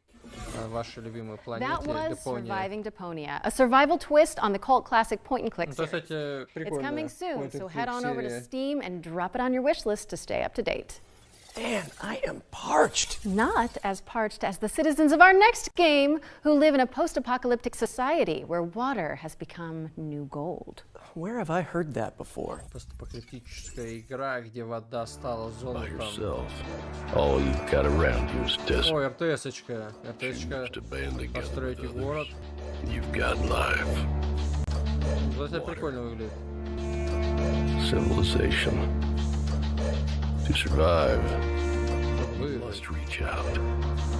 ваши любимые планеты. That was Surviving Deponia, a survival twist on the cult classic point-and-click series. It's coming soon, so head on over to Steam and drop it on your wish list to stay up to date. Man, I am parched. Not as parched as the citizens of our next game, who live in a post-apocalyptic society where water has become new gold. Where have I heard that before? Постапокалиптическая игра, где вода стала золотом. All you've got around you is desert. Ой, РТС-очка. Построите город. You've got life. Вот это прикольно выглядит. Civilization. To survive, you must reach out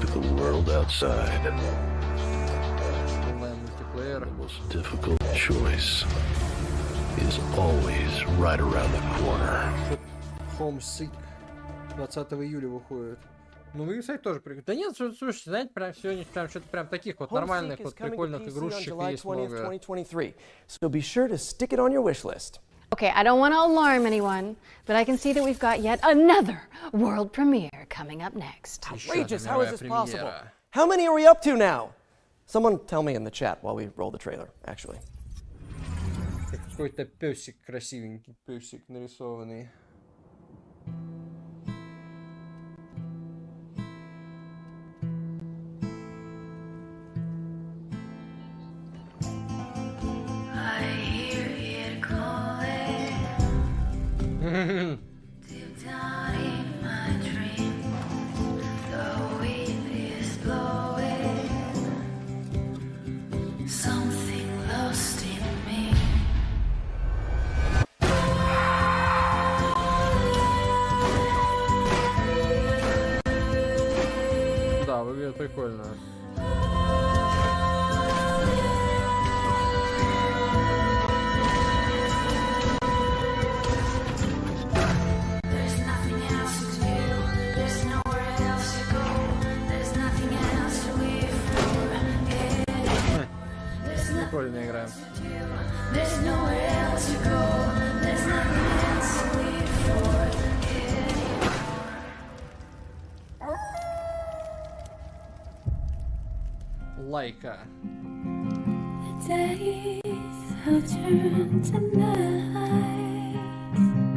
to the world outside. The most difficult choice is always right around the corner. Homesick. 20 июля выходит. Ну, вы, кстати, тоже прикольно. Да нет, слушайте, знаете, прям сегодня прям что-то прям таких вот нормальных, вот прикольных игрушечек есть много. So be sure to stick it on your wish list. Okay, I don't want to alarm anyone, but I can see that we've got yet another world premiere coming up next. Outrageous! How is this possible? How many are we up to now? Someone tell me in the chat while we roll the trailer, actually. Какой-то песик, красивенький песик нарисованный. Deep down in my dream, the wind is blowing. Something lost in me. Да, выглядит прикольно. Прикольная игра. Лайка.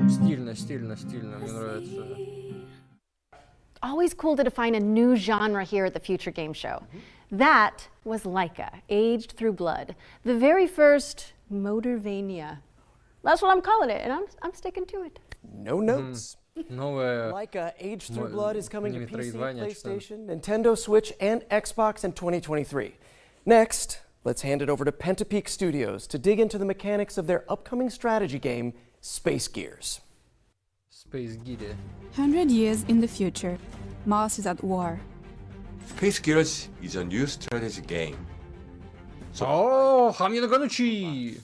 Стильно, стильно, стильно. Мне нравится. Always cool to define a new genre here at the Future Game Show. That was Laika, aged through blood. The very first Motorvania. That's what I'm calling it, and I'm sticking to it. No notes. Новая Laika, Aged Through Blood is coming to PC, PlayStation, Nintendo Switch, and Xbox in 2023. Next, let's hand it over to Pentapeak Studios to dig into the mechanics of their upcoming strategy game, Space Gears. Space Gears. 100 years in the future, Mars is at war. Space Gears is a new strategy game. О, хамни нагонучи!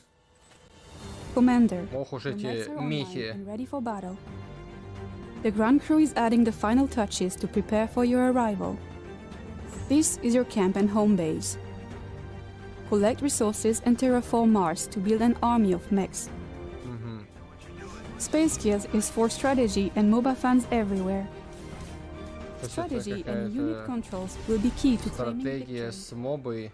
Commander, ох уж эти мехи. ready for battle. The ground crew is adding the final touches to prepare for your arrival. This is your camp and home base. Collect resources and terraform Mars to build an army of mechs. Space Gears is for strategy and MOBA fans everywhere. Strategy and unit controls will be key to claiming Стратегия с мобой.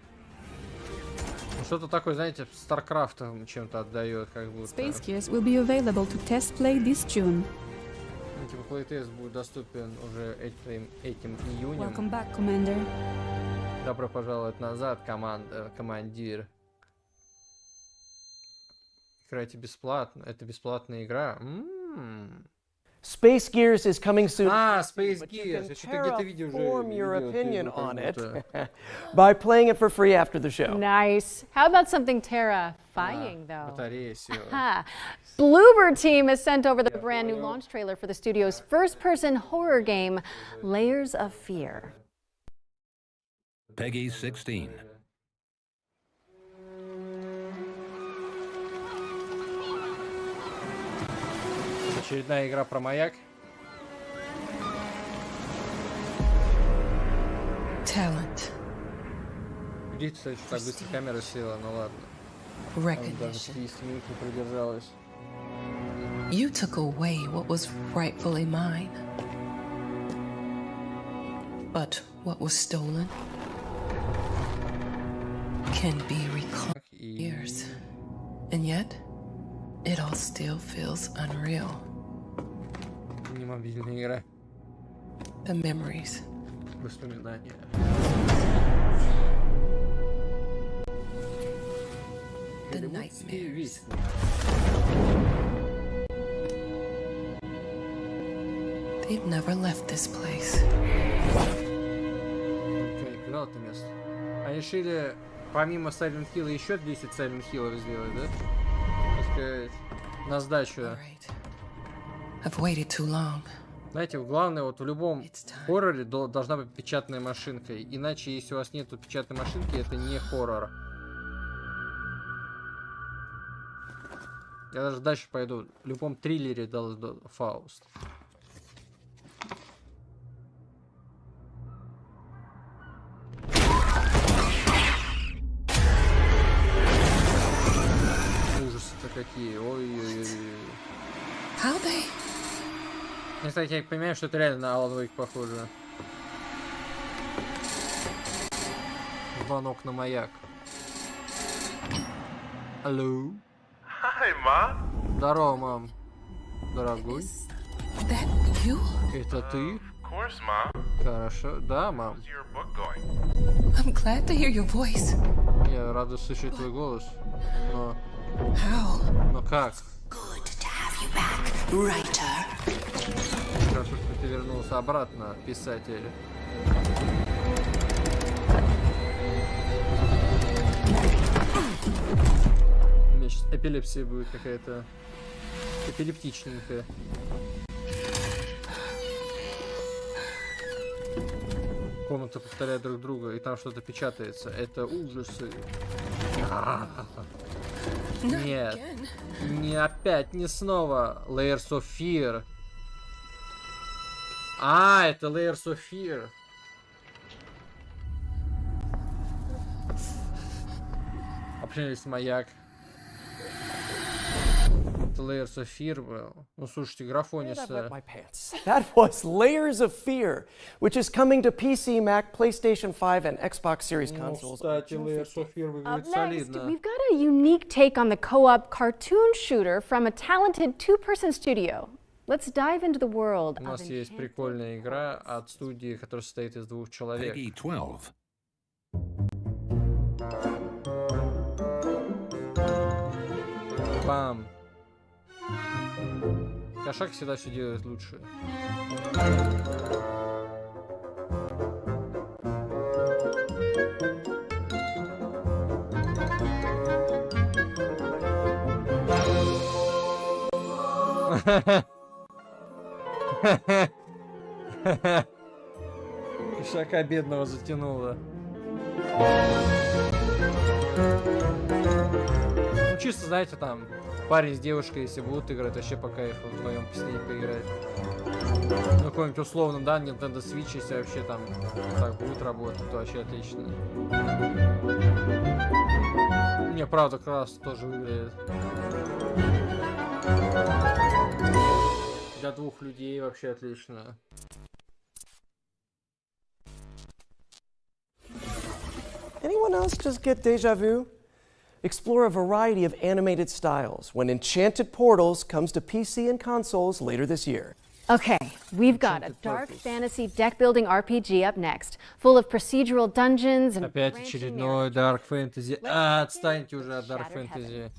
Что-то такое, знаете, StarCraft чем-то отдает, как будто. Space Gears will be available to test play this June. Типа плейтест будет доступен уже этим июнем. Welcome back, Commander. Добро пожаловать назад, командир. Играйте бесплатно. Это бесплатная игра. Space Gears is coming soon. Space Gears. You can terraform your opinion on it by playing it for free after the show. Nice. How about something terrifying, though? Батарея села. Bloober Team has sent over the brand new launch trailer for the studio's first-person horror game, Layers of Fear. Peggy 16. Очередная игра про маяк. Talent. Видите, кстати, что так быстро камера села, ну ладно. Даже 30 минут не продержалась. You took away what was rightfully mine. But what was stolen can be reclaimed years. And yet, it all still feels unreal. Не мобильная игра. The memories. Воспоминания. The nightmares. They've never left this place. Это место. Они решили помимо Silent Hill еще 10 Silent Hill'ов сделать, да? Так сказать, на сдачу. I've waited too long. Знаете, главное, вот в любом хорроре должна быть печатная машинка. Иначе, если у вас нету печатной машинки, это не хоррор. Я даже дальше пойду. В любом триллере дал Фауст. Ужасы-то какие. Ой-ой-ой. How they? Кстати, я понимаю, что это реально на Alan Wake похоже. Звонок на маяк. Алло. Hi, Mom. Здорово, мам. Дорогой. That you? Это ты? Of course, Mom. Хорошо. Да, мам. How's your book going? I'm glad to hear your voice. Я рада слышать твой голос. Но... How? Но как? Good to have you back, writer. Хорошо, что ты вернулся обратно, писатель. У меня сейчас эпилепсия будет какая-то эпилептичненькая. Комната повторяет друг друга, и там что-то печатается. Это ужасы. Нет, не опять, не снова. Layers of Fear. Это Layers of Fear. А почему есть маяк? Это Layers of Fear был. Ну, слушайте, графониса. That was Layers of Fear, which is coming to PC, Mac, PlayStation 5, and Xbox Series consoles. Кстати, Layers of Fear выглядит солидно. We've got a unique take on the co-op cartoon shooter from a talented two-person studio. Let's dive into the world. У нас есть прикольная игра от студии, которая состоит из 2 человек. Peggy 12. Бам. Кошак всегда все делает лучше. Кошака бедного затянуло. Ну, чисто, знаете, там парень с девушкой, если будут играть, вообще по кайфу вдвоем посидеть поиграть. Ну, какой-нибудь условно, да, Nintendo Switch, если вообще там так будет работать, то вообще отлично. Мне правда как раз тоже выглядит. Для двух людей вообще отлично. Anyone else just get deja vu? Explore a variety of animated styles when Enchanted Portals comes to PC and consoles later this year. Okay, we've got a dark fantasy deck-building RPG up next, full of procedural dungeons and опять очередной Dark Fantasy. Отстаньте уже от Dark Fantasy.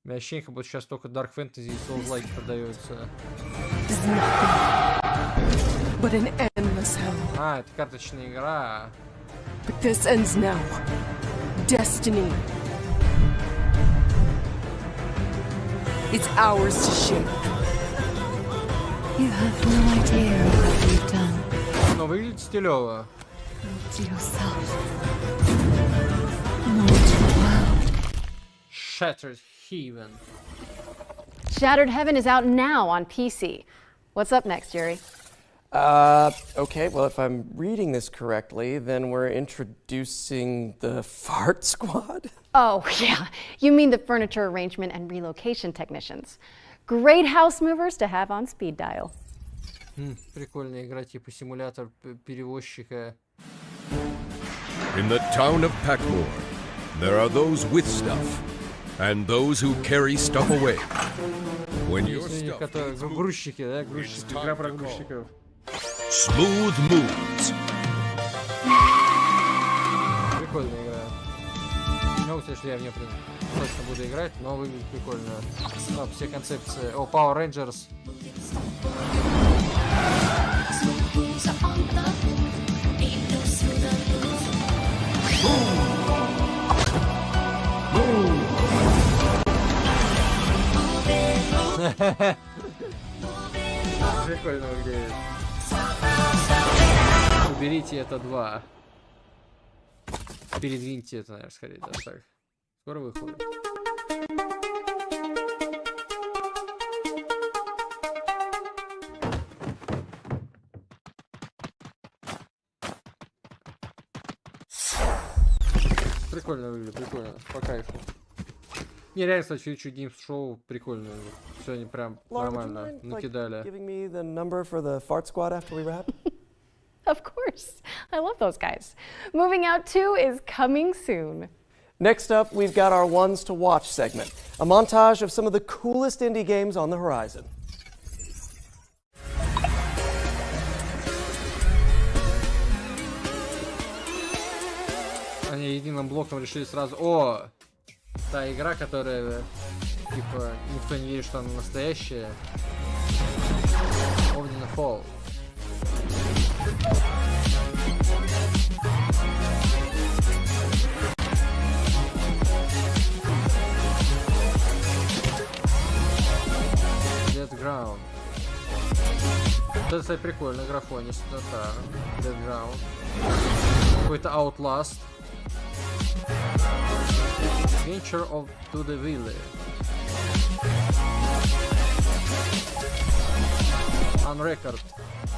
У меня ощущение, как будто сейчас только Dark Fantasy и Souls-like продается. Это карточная игра. But this ends now. Destiny. It's ours to shape. You have no idea what you've done. Но выглядит стилёво. Not to yourself. Not to the world. Shattered Heaven. Shattered Heaven is out now on PC. What's up next, Yuri? Okay, well, if I'm reading this correctly, then we're introducing the Fart Squad? Oh, yeah. You mean the furniture arrangement and relocation technicians. Great house movers to have on speed dial. Прикольная игра, типа симулятор перевозчика. In the town of Packmore, there are those with stuff, and those who carry stuff away. When your stuff грузчики, да, грузчики, игра про грузчиков. Smooth moves. Прикольная игра. Ну, кстати, что я в нее точно буду играть, но выглядит прикольно. Ну, все концепции. О, Power Rangers. Прикольно выглядит. Уберите это 2. Передвиньте это, наверное, скорее. Да, так. Скоро выходит. Прикольно выглядит, прикольно. По кайфу. Не, реально, кстати, YouTube Games Show прикольно. Все они прям нормально накидали. Of course. I love those guys. Moving Out 2 is coming soon. Next up, we've got our Ones to Watch segment, a montage of some of the coolest indie games on the horizon. Они единым блоком решили сразу... О! Та игра, которая, типа, никто не верит, что она настоящая. Odin Fall. Dead Ground. Это, кстати, прикольно, графонист. Да, Dead Ground. Какой-то Outlast. Adventure of to the Village. On Record.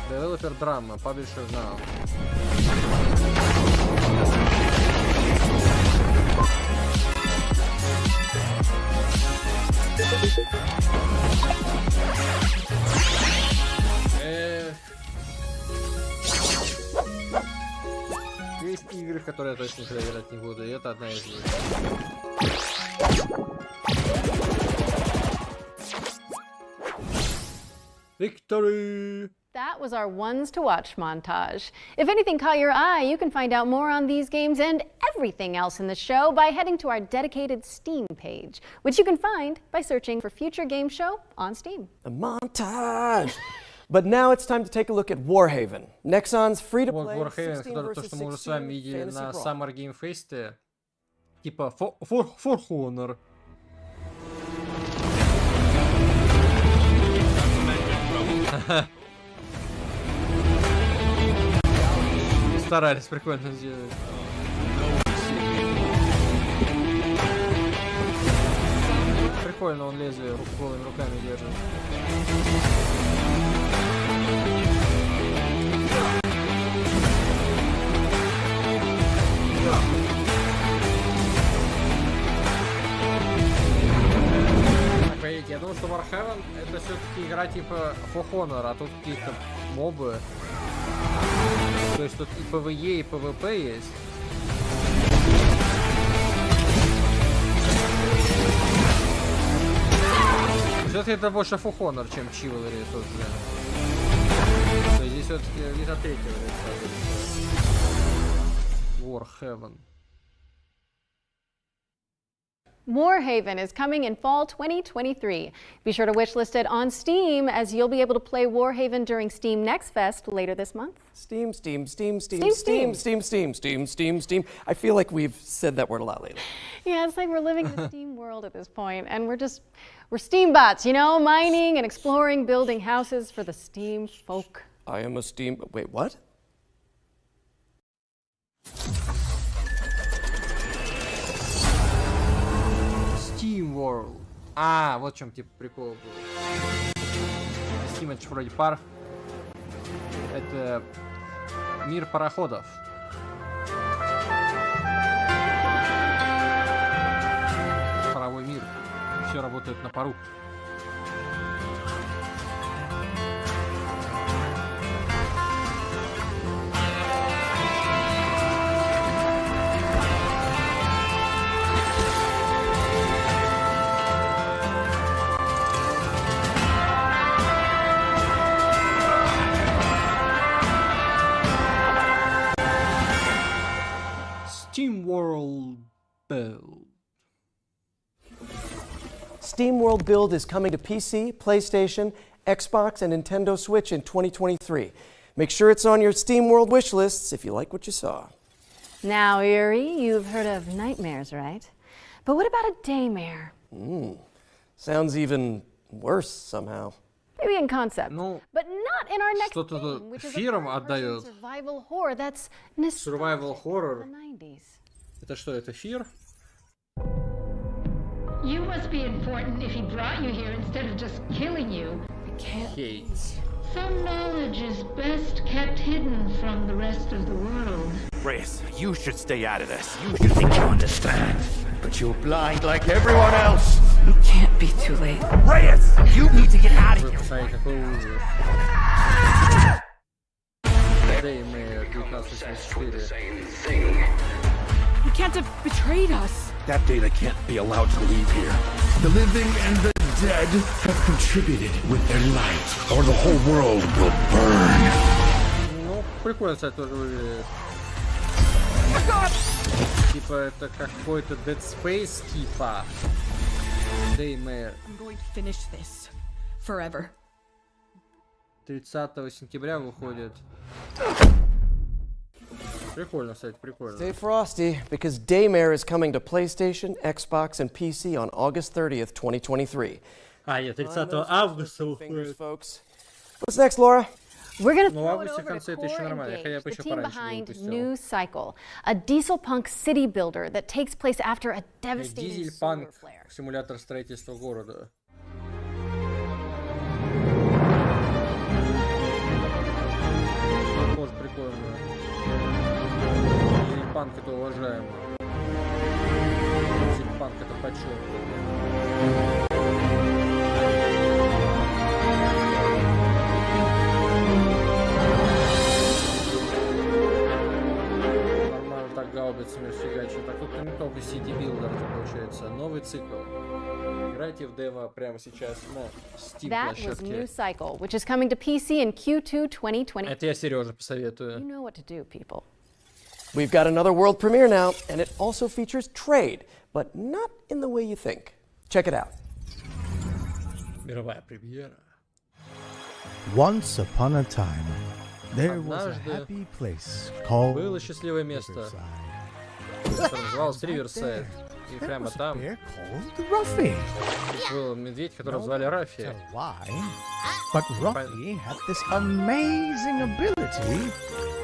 Developer Drama. Publisher now. Есть игры, в которые я точно никогда играть не буду, и это одна из них. Victory! That was our Ones to Watch montage. If anything caught your eye, you can find out more on these games and everything else in the show by heading to our dedicated Steam page, which you can find by searching for Future Game Show on Steam. A montage! But now it's time to take a look at Warhaven, Nexon's free-to-play Warhaven, который то, что мы уже с вами видели на Summer Game Fest, типа For Honor. Старались прикольно сделать. прикольно, он лезвие голыми руками держит. Я думаю, что Warhaven это все-таки игра типа For Honor, а тут какие-то мобы. То есть тут и PvE, и PvP есть. Все-таки это больше For Honor, чем Chivalry тут, блин. То есть здесь все-таки не за третьего Warhaven. Warhaven is coming in fall 2023. Be sure to wishlist it on Steam, as you'll be able to play Warhaven during Steam Next Fest later this month. Steam. I feel like we've said that word a lot lately. Yeah, it's like we're living in the Steam world at this point, and we're Steam bots, you know, mining and exploring, building houses for the Steam folk. I am a Steam. Wait, what? Steamworld. А, вот в чем типа прикол был. Steam это же вроде пар. Это мир пароходов. Паровой мир. Все работает на пару. Steamworld Build. Steamworld Build is coming to PC, PlayStation, Xbox, and Nintendo Switch in 2023. Make sure it's on your Steamworld wish lists if you like what you saw. Now, Eerie, you've heard of nightmares, right? But what about a daymare? Sounds even worse somehow. Maybe in concept, ну, but not in our next game, which is a отдает. survival horror that's Survival horror. the 90s. Это что, это Fear? You must be important if he brought you here instead of just killing you. I can't. Hate. Some knowledge is best kept hidden from the rest of the world. Reyes, you should stay out of this. You think you understand, but you're blind like everyone else. It can't be too late. Reyes, you need to get out of here. He can't have betrayed us. That data can't be allowed to leave here. The living and the dead have contributed with their light, or the whole world will burn. Ну, прикольно, кстати, тоже выглядит. Типа это какой-то Dead Space типа. Daymare. I'm going to finish this forever. 30 сентября выходит. Прикольно, кстати, прикольно. Stay frosty, because Daymare is coming to PlayStation, Xbox, and PC on August 30th, 2023. А, нет, 30 августа выходит. What's next, Laura? We're going to Ну, в throw it августе в over to конце это еще Core нормально. Я Engage, бы the еще team пораньше behind выпустил. New Cycle, a diesel punk city builder that takes place after a devastating solar Дизель-панк, flare. симулятор строительства города. Тоже прикольно. Дизель-панк это уважаемо. Дизель-панк это почет. Нормально так гаубицами фигачит. Так тут не только сити-билдер, получается. Новый цикл. Играйте в демо прямо сейчас на Steam That was площадке. New Cycle, which is coming to PC in Q2 2020. Это я Сереже посоветую. You know what to do, people. We've got another world premiere now, and it also features trade, but not in the way you think. Check it out. Мировая премьера. Once upon a time, there was a Однажды happy place called было счастливое место, Riverside. которое называлось Riverside. И прямо там был медведь, которого звали Рафи. But Ruffy had this amazing ability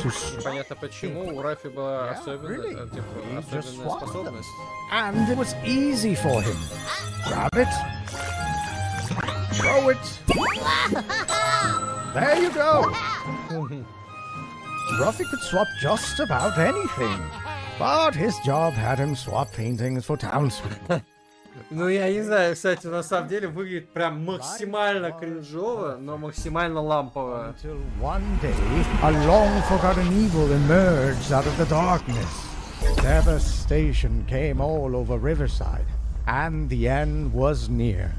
to Непонятно почему у Рафи была особенная способность. And it was easy for him. Grab it. Throw it. There you go. Ruffy could swap just about anything. But his job had him swap paintings for townspeople. Ну, я не знаю, кстати, на самом деле выглядит прям максимально кринжово, но максимально лампово. Until one day, a long-forgotten evil emerged out of the darkness. Devastation came all over Riverside, and the end was near.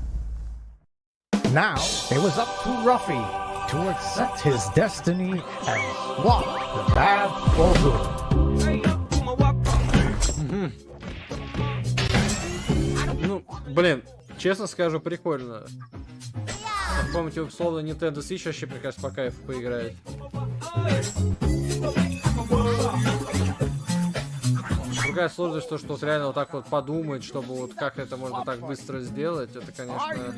Now, it was up to Ruffy to accept his destiny and swap the bad for good. Ну, блин, честно скажу, прикольно. Помните, условно, Nintendo Switch вообще прекрасно по кайфу поиграет. Другая сложность, то, что вот реально вот так вот подумать, чтобы вот как это можно так быстро сделать, это, конечно,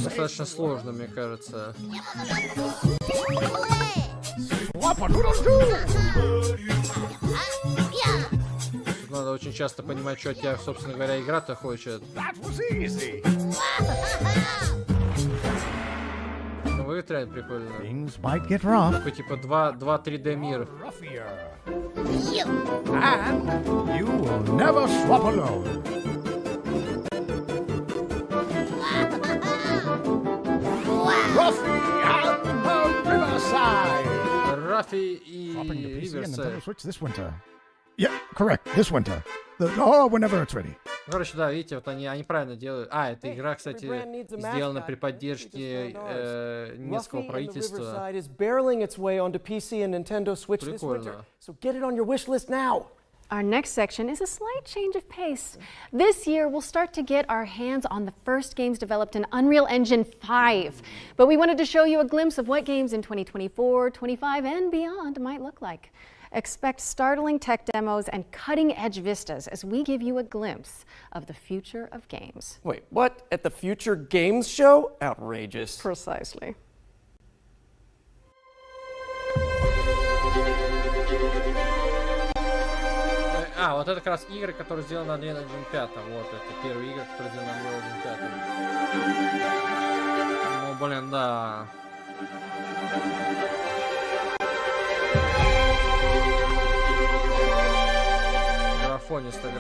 достаточно сложно, мне кажется. Тут надо очень часто понимать, что от тебя, собственно говоря, игра-то хочет. Ну, выглядит реально прикольно. Такой типа 2 3D мир. And you will never swap alone. Ruffy and the Riverside. Рафи и Riverside. Switch this winter. Yeah, correct. This winter. Whenever it's ready. Короче, да, видите, вот они правильно делают. А, эта игра, кстати, сделана при поддержке немецкого правительства. Прикольно. Our next section is a slight change of pace. This year, we'll start to get our hands on the first games developed in Unreal Engine 5. But we wanted to show you a glimpse of what games in 2024, 25, and beyond might look like. Expect startling tech demos and cutting-edge vistas as we give you a glimpse of the future of games. Wait, what? At the Future Games Show? Outrageous. Precisely. А, вот это как раз игры, которые сделаны на Unreal Engine 5. Вот, это первые игры, которые сделаны на Unreal Engine 5. Ну, блин, да. Графонистая.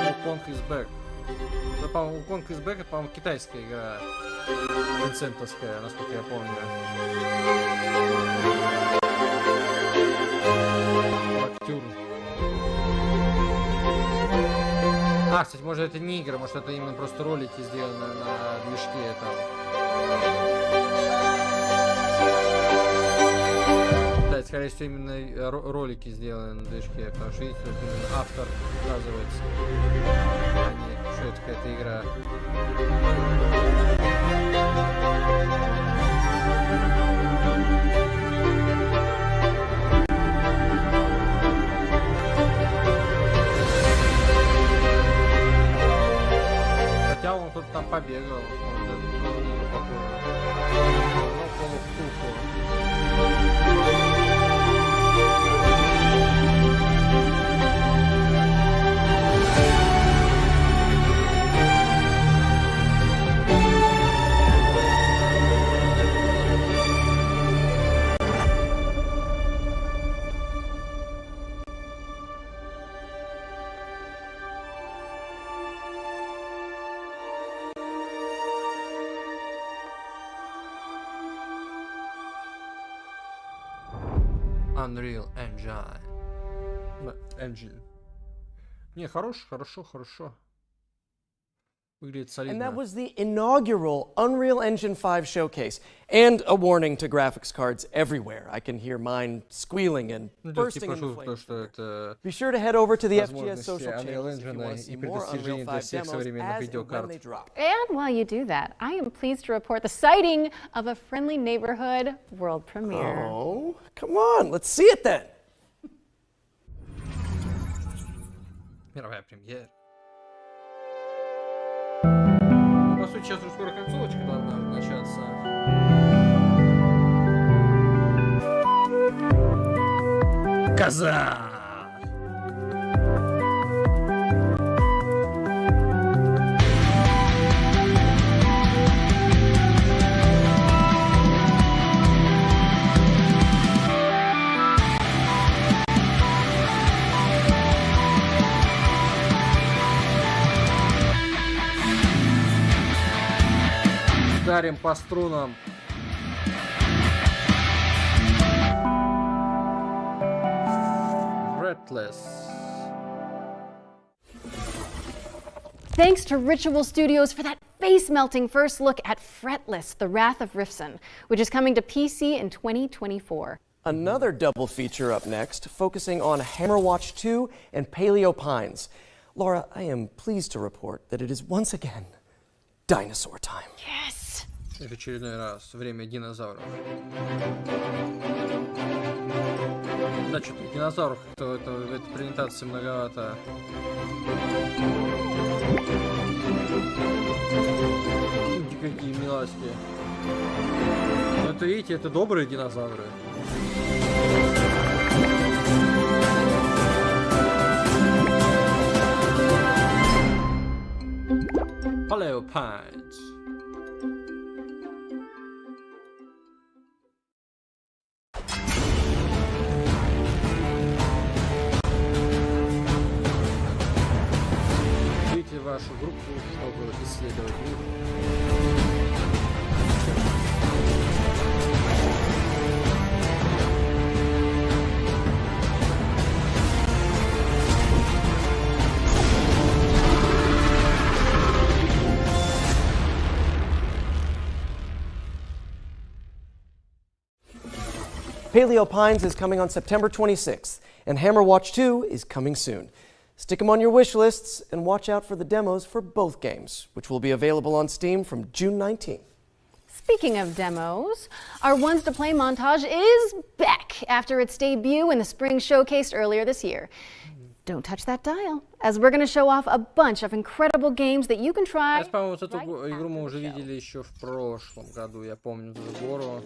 Wukong is back. Да, по-моему, Wukong is back, это, по-моему, китайская игра. Винсентовская, насколько я помню. Актюр. А, кстати, может это не игры, может это именно просто ролики сделаны на движке там. Да, скорее всего именно ролики сделаны на движке, потому что видите, именно автор указывается. А нет, что это какая-то игра. Хотя он тут там побегал, Unreal Engine. Не, хорошо. And that was the inaugural Unreal Engine 5 showcase. And a warning to graphics cards everywhere. I can hear mine squealing and bursting into flames. Be sure to head over to the FGS social channels if you want to see more Unreal 5 demos as and when they drop. And while you do that, I am pleased to report the sighting of a Friendly Neighborhood world premiere. Oh, come on, let's see it then. Мировая премьера. По сути, сейчас скоро концовочка должна начаться. Коза! Ударим по струнам. Fretless. Thanks to Ritual Studios for that face-melting first look at Fretless, The Wrath of Rifson, which is coming to PC in 2024. Another double feature up next, focusing on Hammerwatch 2 and Paleo Pines. Laura, I am pleased to report that it is once again dinosaur time. Yes! Это очередной раз время динозавров. Да, что-то динозавров в этой презентации многовато. Какие миласки. Но это, видите, это добрые динозавры. Paleo Pines. Идите в вашу группу, чтобы исследовать мир. Paleo Pines is coming on September 26th, and Hammerwatch 2 is coming soon. Stick them on your wish lists and watch out for the demos for both games, which will be available on Steam from June 19th. Speaking of demos, our Ones to Play montage is back after its debut in the spring showcase earlier this year. Don't touch that dial, as we're going to show off a bunch of incredible games that you can try. По-моему, вот эту игру мы уже видели еще в прошлом году, я помню эту гору.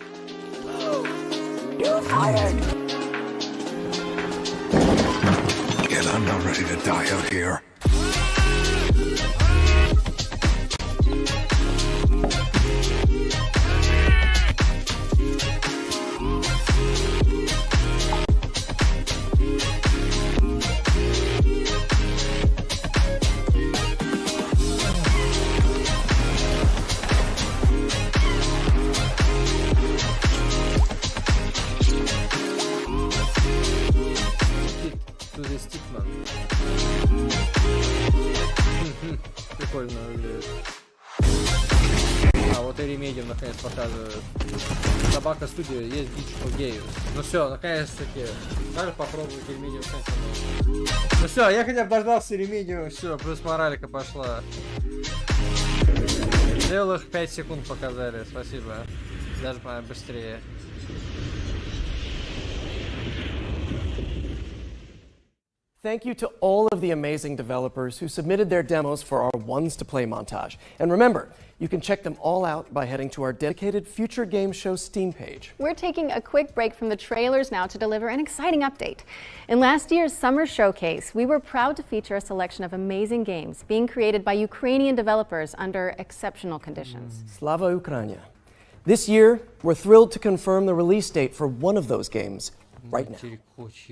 You're fired. Yet I'm not ready to die out here. Прикольно выглядит. А вот и Remedium наконец показывают. Собака студия есть Digital Games. Ну все, наконец-таки. Даже попробовать Remedium Sentinel. Ну все, я хотя бы дождался Remedium, все, плюс моралька пошла. Целых 5 секунд показали, спасибо. Даже быстрее. Thank you to all of the amazing developers who submitted their demos for our Ones to Play montage. And remember, you can check them all out by heading to our dedicated Future Game Show Steam page. We're taking a quick break from the trailers now to deliver an exciting update. In last year's summer showcase, we were proud to feature a selection of amazing games being created by Ukrainian developers under exceptional conditions. Slava Ukraina. This year, we're thrilled to confirm the release date for one of those games right now.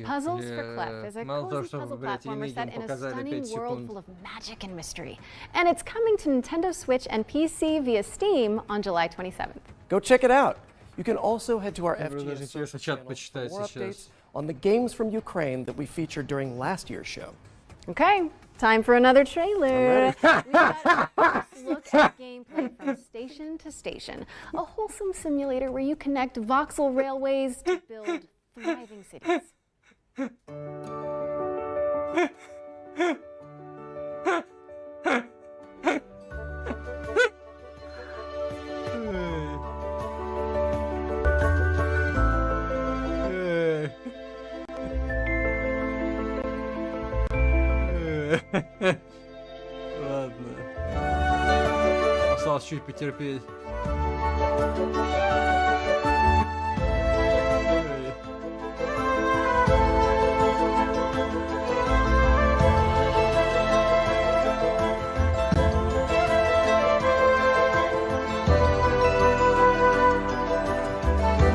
Puzzles for Clef is a cozy puzzle platformer set in a stunning world full of magic and mystery. And it's coming to Nintendo Switch and PC via Steam on July 27th. Go check it out. You can also head to our FGS social channel for more updates on the games from Ukraine that we featured during last year's show. Okay, time for another trailer. Look at gameplay from station to station. A wholesome simulator where you connect voxel railways to build thriving cities. Ладно. Осталось чуть потерпеть.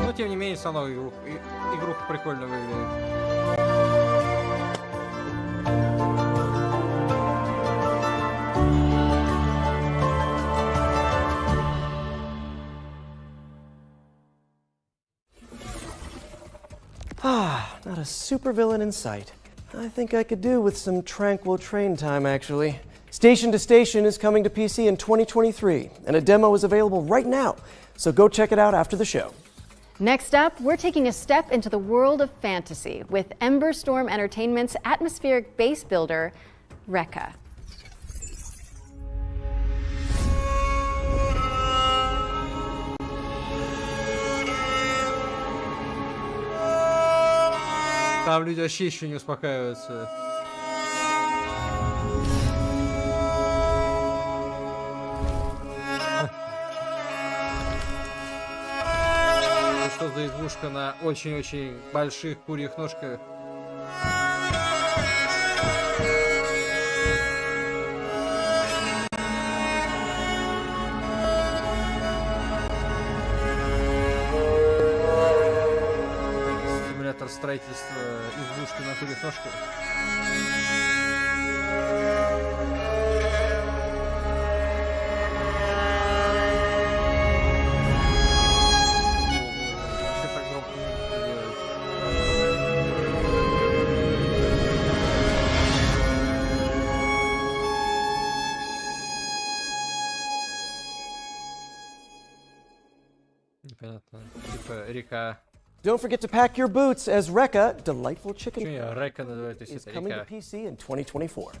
Но тем не менее, все равно игруха прикольно выглядит. Not a supervillain in sight. I think I could do with some tranquil train time, actually. Station to Station is coming to PC in 2023, and a demo is available right now, so go check it out after the show. Next up, we're taking a step into the world of fantasy with Ember Storm Entertainment's atmospheric base builder, R.E.K.A. Там люди вообще еще не успокаиваются. Что за избушка на очень-очень больших курьих ножках? Строительство избушки на курьих ножках. Что так громко делать? Непонятно. Типа R.E.K.A. Don't forget to pack your boots as R.E.K.A, Delightful Chicken R.E.K.A is coming to PC in 2024.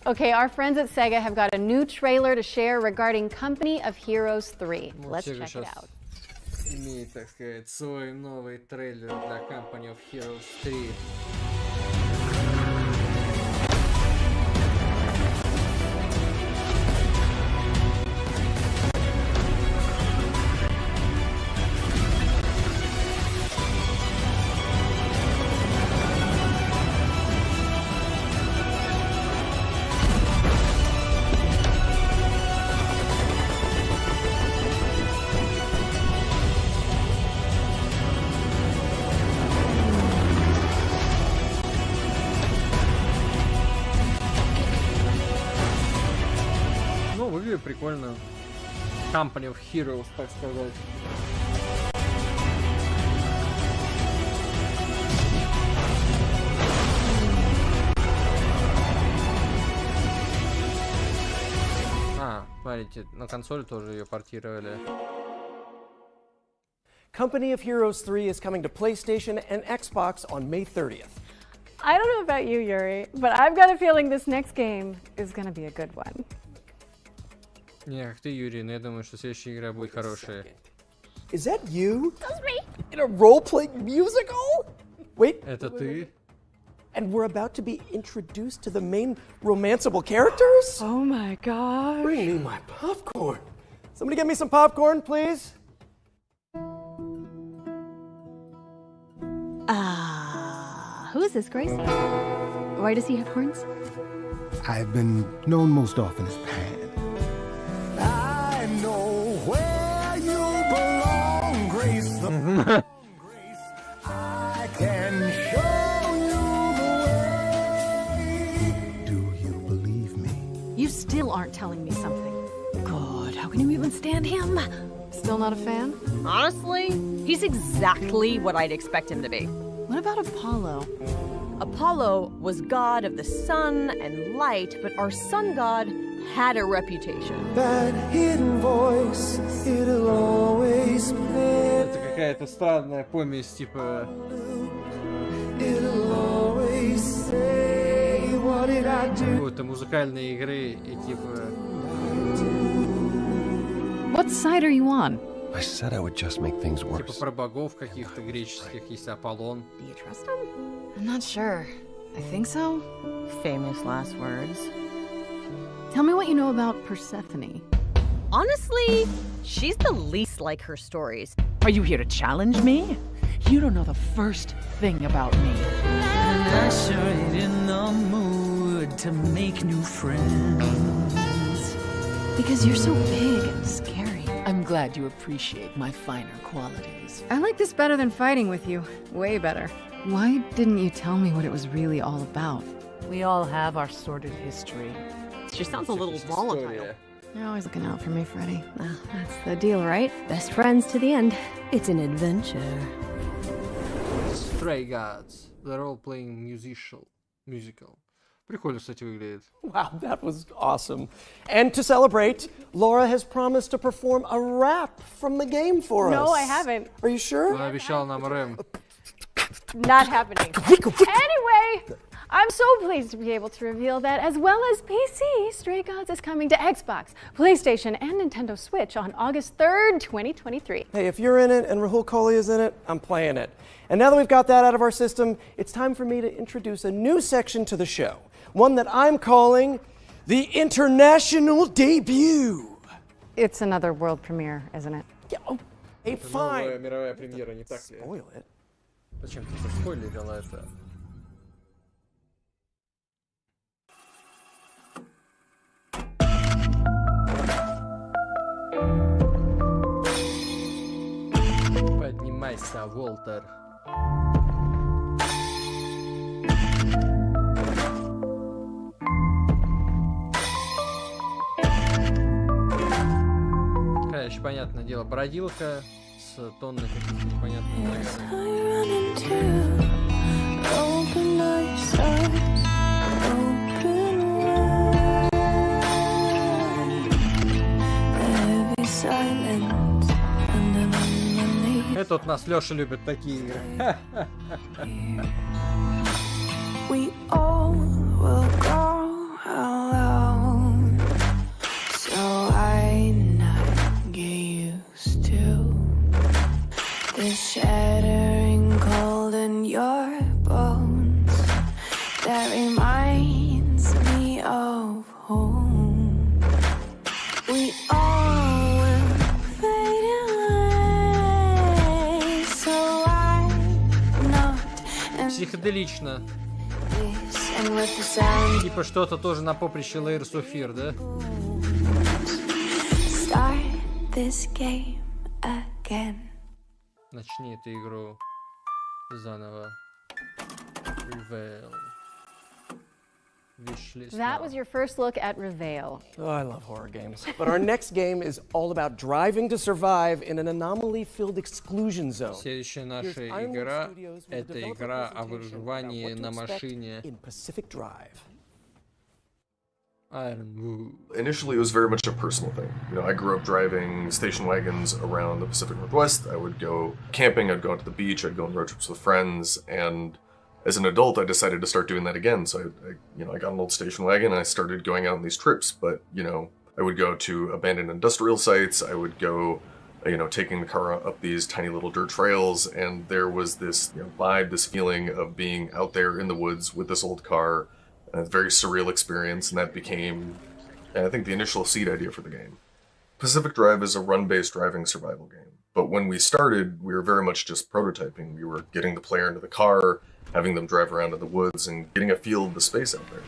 Okay, our friends at Sega have got a new trailer to share regarding Company of Heroes 3. Let's check it out. Имеет, так сказать, свой новый трейлер для Company of Heroes 3. Прикольно. Company of Heroes, так сказать. Смотрите, на консоли тоже ее портировали. Company of Heroes 3 is coming to PlayStation and Xbox on May 30th. I don't know about you, Yuri, but I've got a feeling this next game is going to be a good one. Не, как ты, Юрий, но я думаю, что следующая игра будет хорошая. Is that you? That's me. In a role-playing musical? Wait. Это ты? And we're about to be introduced to the main romanceable characters? Oh my god. Bring me my popcorn. Somebody get me some popcorn, please. Who is this, Grace? Why does he have horns? I've been known most often as Pan. I know where you belong, Grace. I can show you the way. Do you believe me? You still aren't telling me something. God, how can you even stand him? Still not a fan? Honestly, he's exactly what I'd expect him to be. What about Apollo? Apollo was god of the sun and light, but our sun god had a reputation. That hidden voice, it'll always play. Это какая-то странная помесь, типа... It'll always say, what did I do? Какой-то музыкальной игры и типа... What side are you on? I said I would just make things worse. Типа про богов каких-то греческих, есть Аполлон. Do you trust him? I'm not sure. I think so. Famous last words. Tell me what you know about Persephone. Honestly, she's the least like her stories. Are you here to challenge me? You don't know the first thing about me. And I sure ain't in the mood to make new friends. Because you're so big and scary. I'm glad you appreciate my finer qualities. I like this better than fighting with you. Way better. Why didn't you tell me what it was really all about? We all have our sordid history. She sounds a little volatile. You're always looking out for me, Freddy. Well, that's the deal, right? Best friends to the end. It's an adventure. Stray Gods. The role-playing musical. Прикольно, кстати, выглядит. Wow, that was awesome. And to celebrate, Laura has promised to perform a rap from the game for us. No, I haven't. Are you sure? Она обещала нам рэм. Not happening. Anyway, I'm so pleased to be able to reveal that, as well as PC, Stray Gods is coming to Xbox, PlayStation, and Nintendo Switch on August 3rd, 2023. Hey, if you're in it and Rahul Kohli is in it, I'm playing it. And now that we've got that out of our system, it's time for me to introduce a new section to the show. One that I'm calling the International Debut. It's another world premiere, isn't it? Yeah, oh, hey, fine. Новая мировая премьера, не так ли? Spoil it. Зачем ты спойлерила это? Поднимайся, Уолтер. Такая еще, понятное дело, бродилка с тонной каких-то непонятных Это вот нас Леша любит такие игры. We all will go alone, so I not get used to the shattering cold in your bones that reminds me of home. We all will fade away, so I'm not. Психоделично. Типа что-то тоже на поприще Layers of Fear, да? Начни эту игру заново. Reveal. That was your first look at Reveal. Oh, I love horror games. But our next game is all about driving to survive in an anomaly-filled exclusion zone. Следующая наша игра — это игра о выживании на машине. Initially, it was very much a personal thing. You know, I grew up driving station wagons around the Pacific Northwest. I would go camping, I'd go out to the beach, I'd go on road trips with friends, and as an adult, I decided to start doing that again. So I got an old station wagon and I started going out on these trips. But, you know, I would go to abandoned industrial sites. I would go, you know, taking the car up these tiny little dirt trails. And there was this, you know, vibe, this feeling of being out there in the woods with this old car. A very surreal experience. And that became, I think, the initial seed idea for the game. Pacific Drive is a run-based driving survival game. But when we started, we were very much just prototyping. We were getting the player into the car, having them drive around in the woods, and getting a feel of the space out there.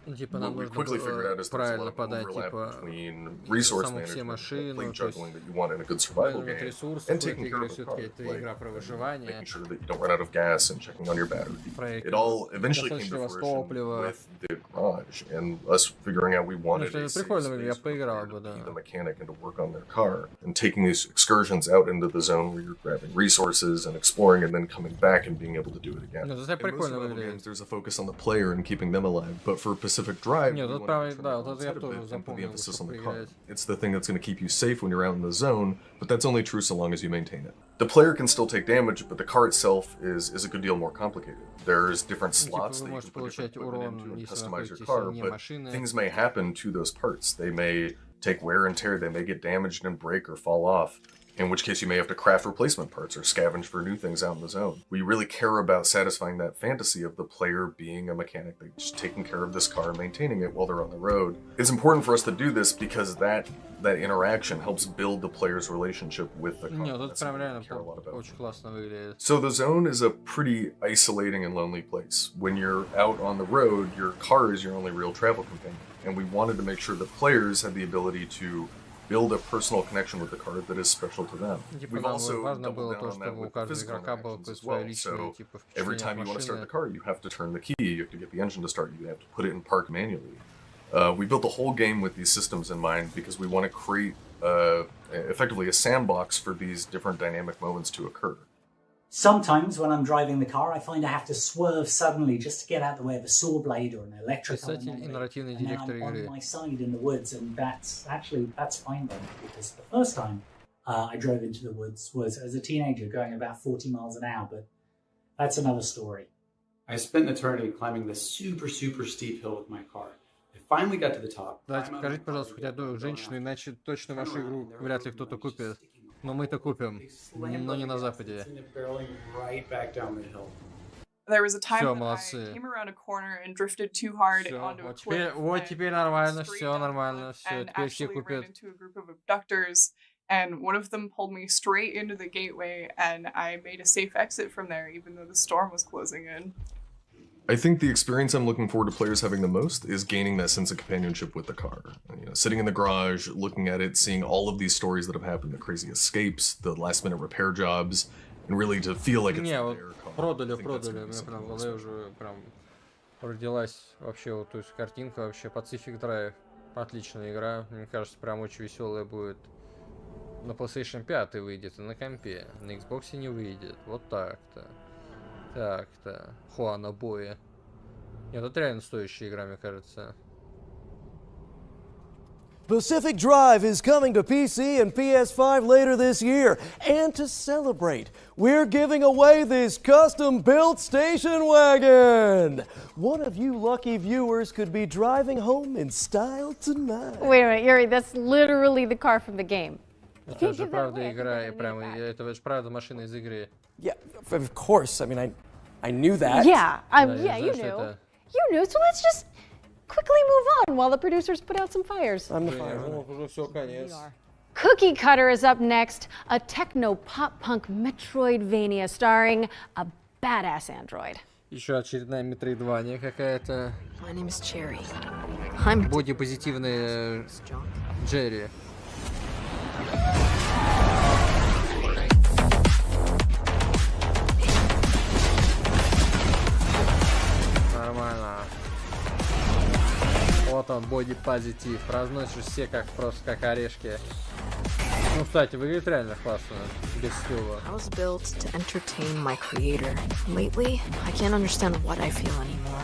what we quickly figured out is there's a lot of overlap between resource management, plate juggling that you want in a good survival game, and taking care of the car, like making sure that you don't run out of gas and checking on your battery. It all eventually came to fruition with the garage and us figuring out we wanted a safe space to be the mechanic and to work on their car, and taking these excursions out into the zone where you're grabbing resources and exploring and then coming back and being able to do it again. In most survival games, there's a focus on the player and keeping them alive, but for Pacific Drive, we want to put the emphasis on the car. It's the thing that's going to keep you safe when you're out in the zone, but that's only true so long as you maintain it. The player can still take damage, but the car itself is a good deal more complicated. There's different slots that you can put different equipment into and customize your car, but things may happen to those parts. They may take wear and tear, they may get damaged and break or fall off, in which case you may have to craft replacement parts or scavenge for new things out in the zone. We really care about satisfying that fantasy of the player being a mechanic, like just taking care of this car and maintaining it while they're on the road. It's important for us to do this because that interaction helps build the player's relationship with the car. That's something we care a lot about. So the zone is a pretty isolating and lonely place. When you're out on the road, your car is your only real travel companion. And we wanted to make sure that players had the ability to build a personal connection with the car that is special to them. We've also doubled down on that with physical interactions as well. So every time you want to start the car, you have to turn the key, you have to get the engine to start, you have to put it in park manually. We built the whole game with these systems in mind because we want to create effectively a sandbox for these different dynamic moments to occur. Sometimes when I'm driving the car, I find I have to swerve suddenly just to get out of the way of a saw blade or an electrical anomaly, and then I'm on my side in the woods, and that's fine then, because the first time I drove into the woods was as a teenager going about 40 miles an hour, but that's another story. I spent an eternity climbing this super steep hill with my car. I finally got to the top. Давайте покажите, пожалуйста, хоть одну женщину, иначе точно вашу игру вряд ли кто-то купит. Но мы-то купим, но не на Западе. There was a time when I came around a corner and drifted too hard onto a cliff. Вот теперь нормально, все нормально, все, теперь все купят. Ran into a group of abductors, and one of them pulled me straight into the gateway, and I made a safe exit from there, even though the storm was closing in. I think the experience I'm looking forward to players having the most is gaining that sense of companionship with the car. You know, sitting in the garage, looking at it, seeing all of these stories that have happened, the crazy escapes, the last-minute repair jobs, and really to feel like it's their car. Продали, у меня прям в голове уже прям родилась вообще вот, то есть картинка вообще. Pacific Drive, отличная игра, мне кажется, прям очень веселая будет. На PlayStation 5 выйдет и на компе, на Xbox не выйдет, вот так-то. Так-то, Хуана Боя. Нет, это реально стоящая игра, мне кажется. Pacific Drive is coming to PC and PS5 later this year. And to celebrate, we're giving away this custom-built station wagon. One of you lucky viewers could be driving home in style tonight. Wait a minute, Yuri, that's literally the car from the game. Это же правда игра, это же правда машина из игры. Yeah, of course. I mean, I knew that. Yeah, you knew. You knew, so let's just quickly move on while the producers put out some fires. I'm the fire. Cookie Cutter is up next, a techno-pop-punk Metroidvania starring a badass android. Еще очередная Metroidvania какая-то. My name is Cherry. Бодипозитивная Джерри. Нормально. Вот он, бодипозитив. Разносишь все как просто как орешки. Ну, кстати, выглядит реально классно, без стила. I was built to entertain my creator. Lately, I can't understand what I feel anymore.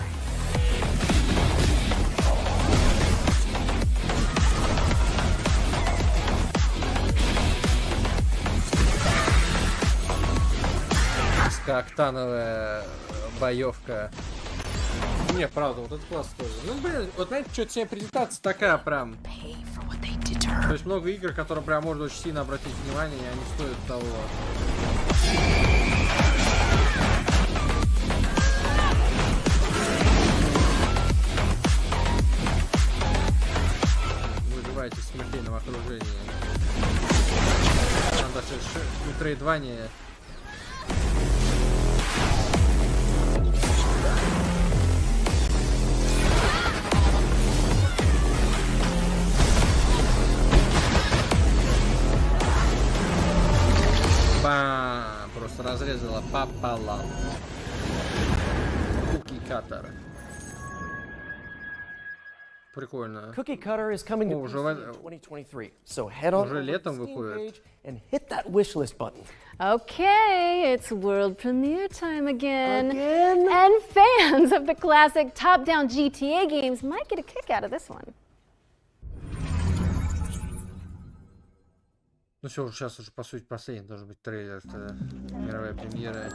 Октановая боевка. Не, правда, вот это классно тоже. Ну, блин, вот знаете, что-то сегодня презентация такая прям. То есть много игр, которые прям можно очень сильно обратить внимание, и они стоят того. Выживаете в смертельном окружении. Там даже Metroidvania. пополам. Cookie Cutter. Прикольно. Cookie Cutter is coming to PC in 2023. So head on over to the Steam page and hit that wishlist button. Okay, it's world premiere time again. And fans of the classic top-down GTA games might get a kick out of this one. Ну все, уже сейчас уже по сути последний должен быть трейлер, это мировая премьера.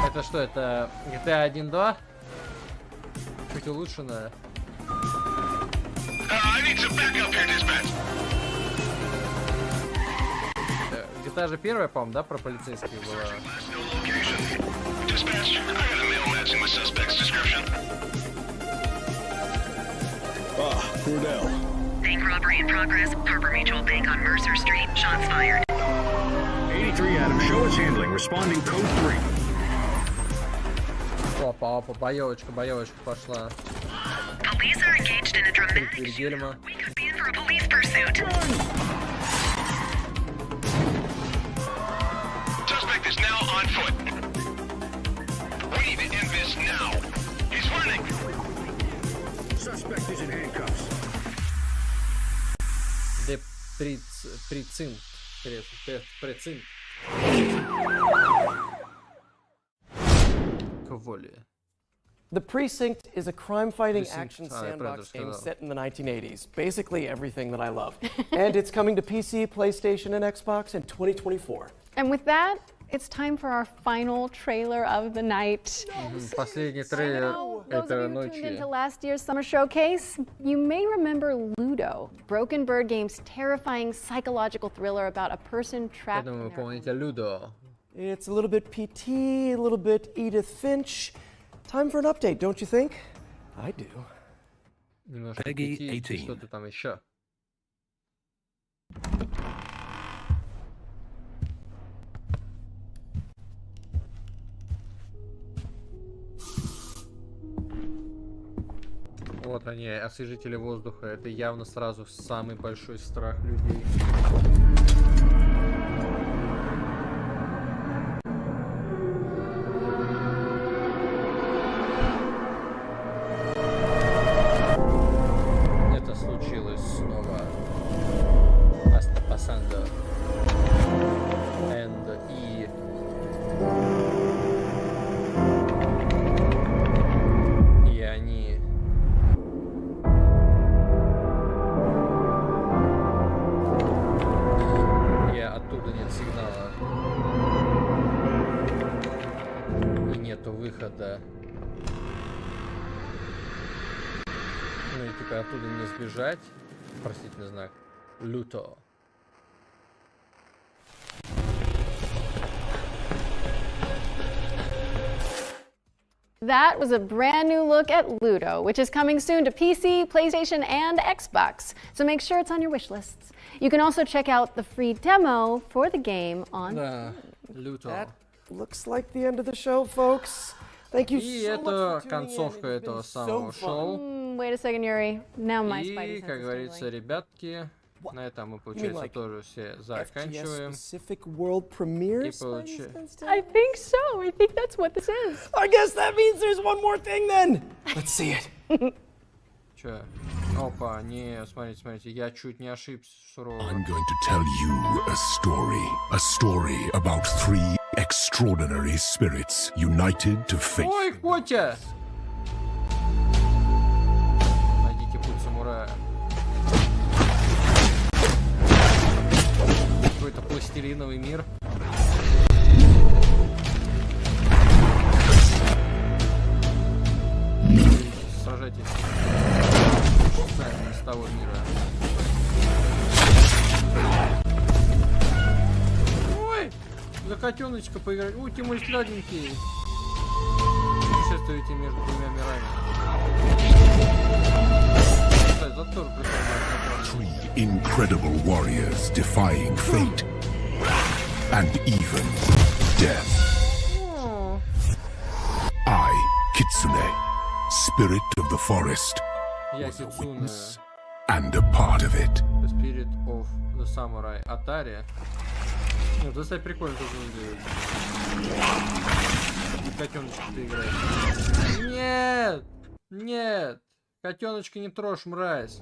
Это что, это GTA 1.2? Чуть улучшенная. GTA же первая, по-моему, да, про полицейских была? Cordell. Bank robbery in progress. Harbor Mutual Bank on Mercer Street. Shots fired. 83 Adam, show us handling. Responding code 3. Опа, боевочка пошла. Police are engaged in a dramatic shootout. We could be in for a police pursuit. Suspect is now on foot. We need to end this now. He's running. Suspect is in handcuffs. Прецинт. The Precinct is a crime-fighting action sandbox game set in the 1980s. Basically everything that I love. And it's coming to PC, PlayStation, and Xbox in 2024. And with that, it's time for our final trailer of the night. Последний трейлер этой Tuned ночи. into last year's summer showcase, you may remember Luto, Broken Bird Game's terrifying psychological thriller about a person trapped in their home. Luto. It's a little bit PT, a little bit Edith Finch. Time for an update, don't you think? I do. Peggy 18. Что-то там еще. Вот они, освежители воздуха. Это явно сразу самый большой страх людей. Это случилось снова. Пасando. И они... Оттуда нет сигнала. И нету выхода. Ну и типа оттуда не сбежать. Простительный знак. Luto. That was a brand new look at Luto, which is coming soon to PC, PlayStation, and Xbox. So make sure it's on your wish lists. You can also check out the free demo for the game on Luto. That looks like the end of the show, folks. Thank you И so это much for tuning концовка in. этого самого шоу. Wait a second, Yuri. Now my И, Spidey как sense is говорится, tingling. ребятки, на этом мы, получается, тоже все заканчиваем. Specific world premiere. И получается... I think so. I think that's what this is. I guess that means there's one more thing then. Let's see it. Чё? Опа, не, смотрите, я чуть не ошибся, сурово. I'm going to tell you a story about 3 extraordinary spirits united to face. Ой, Котя! Найдите путь самурая. Какой-то пластилиновый мир. Сражайтесь с того мира. Ой! За котеночка поиграть. Ой, ты мой сладенький. Путешествуете между двумя мирами. Затор прикольный. 3 incredible warriors defying fate and even death. I, Kitsune, spirit of the forest, Я Кицуне. and a part of it. The spirit The Samurai, Atari. Ну, это, кстати, прикольно тоже выглядит. И котеночка-то играет. Нет! Нет! Котеночка не трожь, мразь.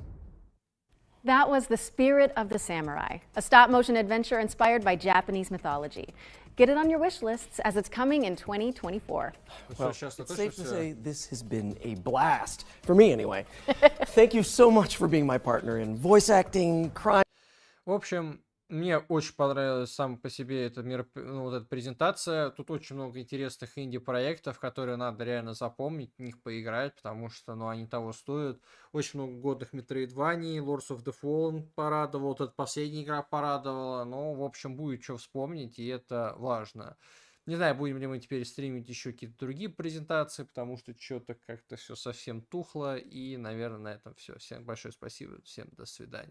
That was The Spirit of the Samurai, a stop-motion adventure inspired by Japanese mythology. Get it on your wish lists as it's coming in 2024. Well, it's safe to say this has been a blast, for me anyway. Thank you so much for being my partner in voice acting, crime. В общем, мне очень понравилась сама по себе эта, вот эта презентация. Тут очень много интересных инди-проектов, которые надо реально запомнить, в них поиграть, потому что, ну, они того стоят. Очень много годных метроидваний, Lords of the Fallen порадовал, вот эта последняя игра порадовала. Ну, в общем, будет что вспомнить, и это важно. Не знаю, будем ли мы теперь стримить еще какие-то другие презентации, потому что что-то как-то все совсем тухло. И, наверное, на этом все. Всем большое спасибо, всем до свидания.